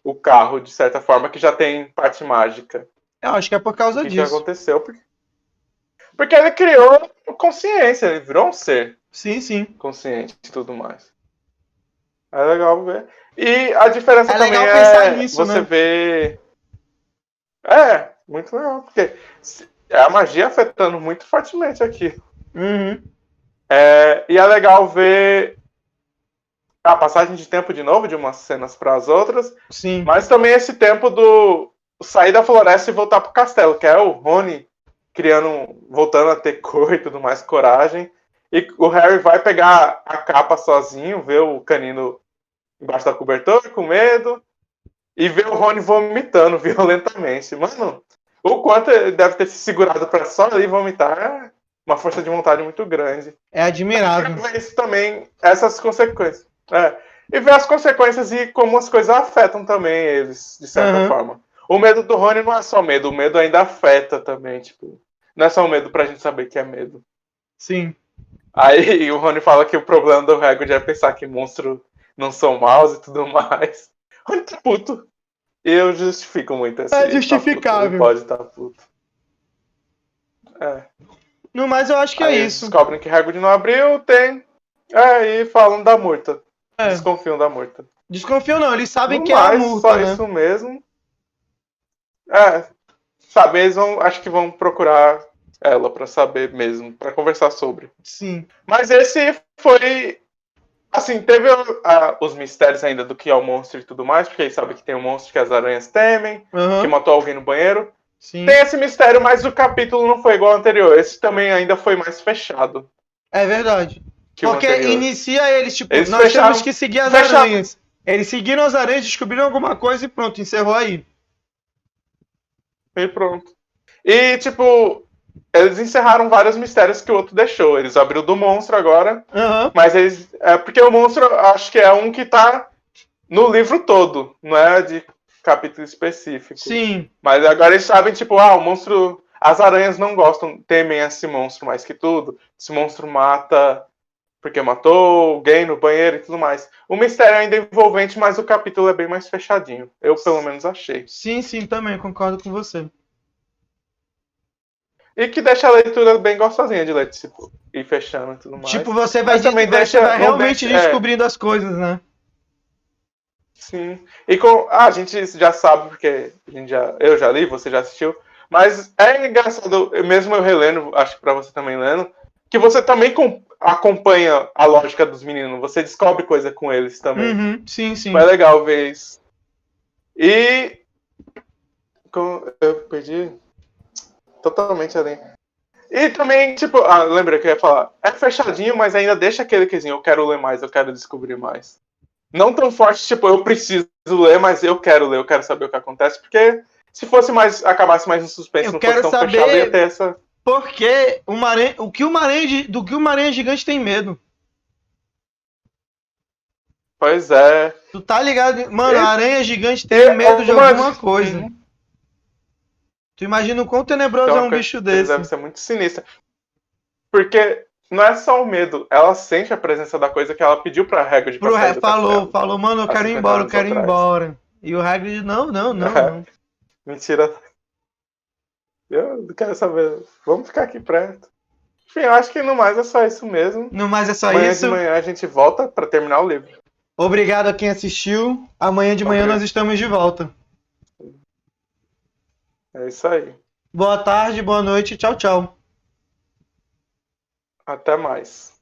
Speaker 1: o carro, de certa forma, que já tem parte mágica.
Speaker 2: Eu acho que é por causa disso.
Speaker 1: O que aconteceu? Porque ele criou consciência, ele virou um ser.
Speaker 2: Sim.
Speaker 1: Consciente e tudo mais. É legal ver. E a diferença também
Speaker 2: legal pensar nisso,
Speaker 1: você
Speaker 2: né?
Speaker 1: vê... muito legal, porque é a magia afetando muito fortemente aqui. E é legal ver a passagem de tempo de novo, de umas cenas para as outras.
Speaker 2: Sim.
Speaker 1: Mas também esse tempo do sair da floresta e voltar pro castelo, que é o Rony voltando a ter cor e tudo mais, coragem. E o Harry vai pegar a capa sozinho, ver o canino embaixo da cobertura, com medo, e ver o Rony vomitando violentamente. Mano, O quanto ele deve ter se segurado pra só ali vomitar é uma força de vontade muito grande.
Speaker 2: É admirável.
Speaker 1: Ver isso também, essas consequências. E ver as consequências e como as coisas afetam também eles, de certa forma. O medo do Rony não é só medo, o medo ainda afeta também, tipo. Não é só um medo pra gente saber que é medo.
Speaker 2: Sim.
Speaker 1: Aí o Rony fala que o problema do Hagrid é pensar que monstros não são maus e tudo mais. O Rony tá puto. E eu justifico muito esse.
Speaker 2: É justificável.
Speaker 1: Ele pode estar puto.
Speaker 2: No mais, eu acho que
Speaker 1: Aí
Speaker 2: é
Speaker 1: eles
Speaker 2: isso.
Speaker 1: descobrem que Hagrid não abriu, tem. E falam da multa. Desconfiam da multa.
Speaker 2: Desconfio não, eles sabem
Speaker 1: No
Speaker 2: que é a
Speaker 1: mais,
Speaker 2: multa,
Speaker 1: só
Speaker 2: né?
Speaker 1: isso mesmo. Sabe, eles acho que vão procurar ela pra saber mesmo, pra conversar sobre.
Speaker 2: Sim.
Speaker 1: Mas esse foi. Assim, teve os mistérios ainda do que é o monstro e tudo mais, porque eles sabem que tem um monstro que as aranhas temem, que matou alguém no banheiro.
Speaker 2: Sim.
Speaker 1: Tem esse mistério, mas o capítulo não foi igual ao anterior. Esse também ainda foi mais fechado.
Speaker 2: É verdade. Porque inicia eles, tipo,
Speaker 1: eles
Speaker 2: nós temos que seguir as aranhas. Eles seguiram as aranhas, descobriram alguma coisa e pronto, encerrou aí.
Speaker 1: E pronto. E, tipo, eles encerraram vários mistérios que o outro deixou. Eles abriram do monstro agora. Mas eles. Porque o monstro, acho que é um que tá no livro todo, não é de capítulo específico.
Speaker 2: Sim.
Speaker 1: Mas agora eles sabem, tipo, o monstro. As aranhas não gostam, temem esse monstro mais que tudo. Esse monstro mata porque matou alguém no banheiro e tudo mais. O mistério ainda é envolvente, mas o capítulo é bem mais fechadinho. Eu, pelo menos, achei.
Speaker 2: Sim, também, concordo com você.
Speaker 1: E que deixa a leitura bem gostosinha de ler, tipo, ir fechando e tudo mais.
Speaker 2: Tipo, você vai realmente descobrindo as coisas, né?
Speaker 1: Sim. E a gente já sabe, porque eu já li, você já assistiu. Mas é engraçado, mesmo eu relendo, acho que pra você também lendo, que você também acompanha a lógica dos meninos. Você descobre coisa com eles também.
Speaker 2: Sim.
Speaker 1: É legal ver isso. E. Eu perdi totalmente ali. E também, tipo, lembra que eu ia falar? É fechadinho, mas ainda deixa aquele quezinho. Eu quero ler mais, eu quero descobrir mais. Não tão forte, tipo, eu preciso ler, mas eu quero ler, eu quero saber o que acontece, porque se fosse mais, acabasse mais no suspense, não fosse tão fechado, ia ter essa.
Speaker 2: Porque do que uma aranha gigante tem medo.
Speaker 1: Pois é.
Speaker 2: Tu tá ligado? Mano, a aranha gigante tem medo de alguma coisa. Tu imagina o quão tenebroso é um bicho desse.
Speaker 1: Deve ser muito sinistra. Porque não é só o medo, ela sente a presença da coisa que ela pediu pra Hagrid pra sair do castelo.
Speaker 2: Falou, mano, eu quero ir embora, E o Hagrid, não.
Speaker 1: Mentira. Eu não quero saber. Vamos ficar aqui perto. Enfim, eu acho que no mais é só isso mesmo. Amanhã de manhã a gente volta pra terminar o livro.
Speaker 2: Obrigado a quem assistiu. Amanhã de manhã nós estamos de volta.
Speaker 1: É isso aí.
Speaker 2: Boa tarde, boa noite, tchau.
Speaker 1: Até mais.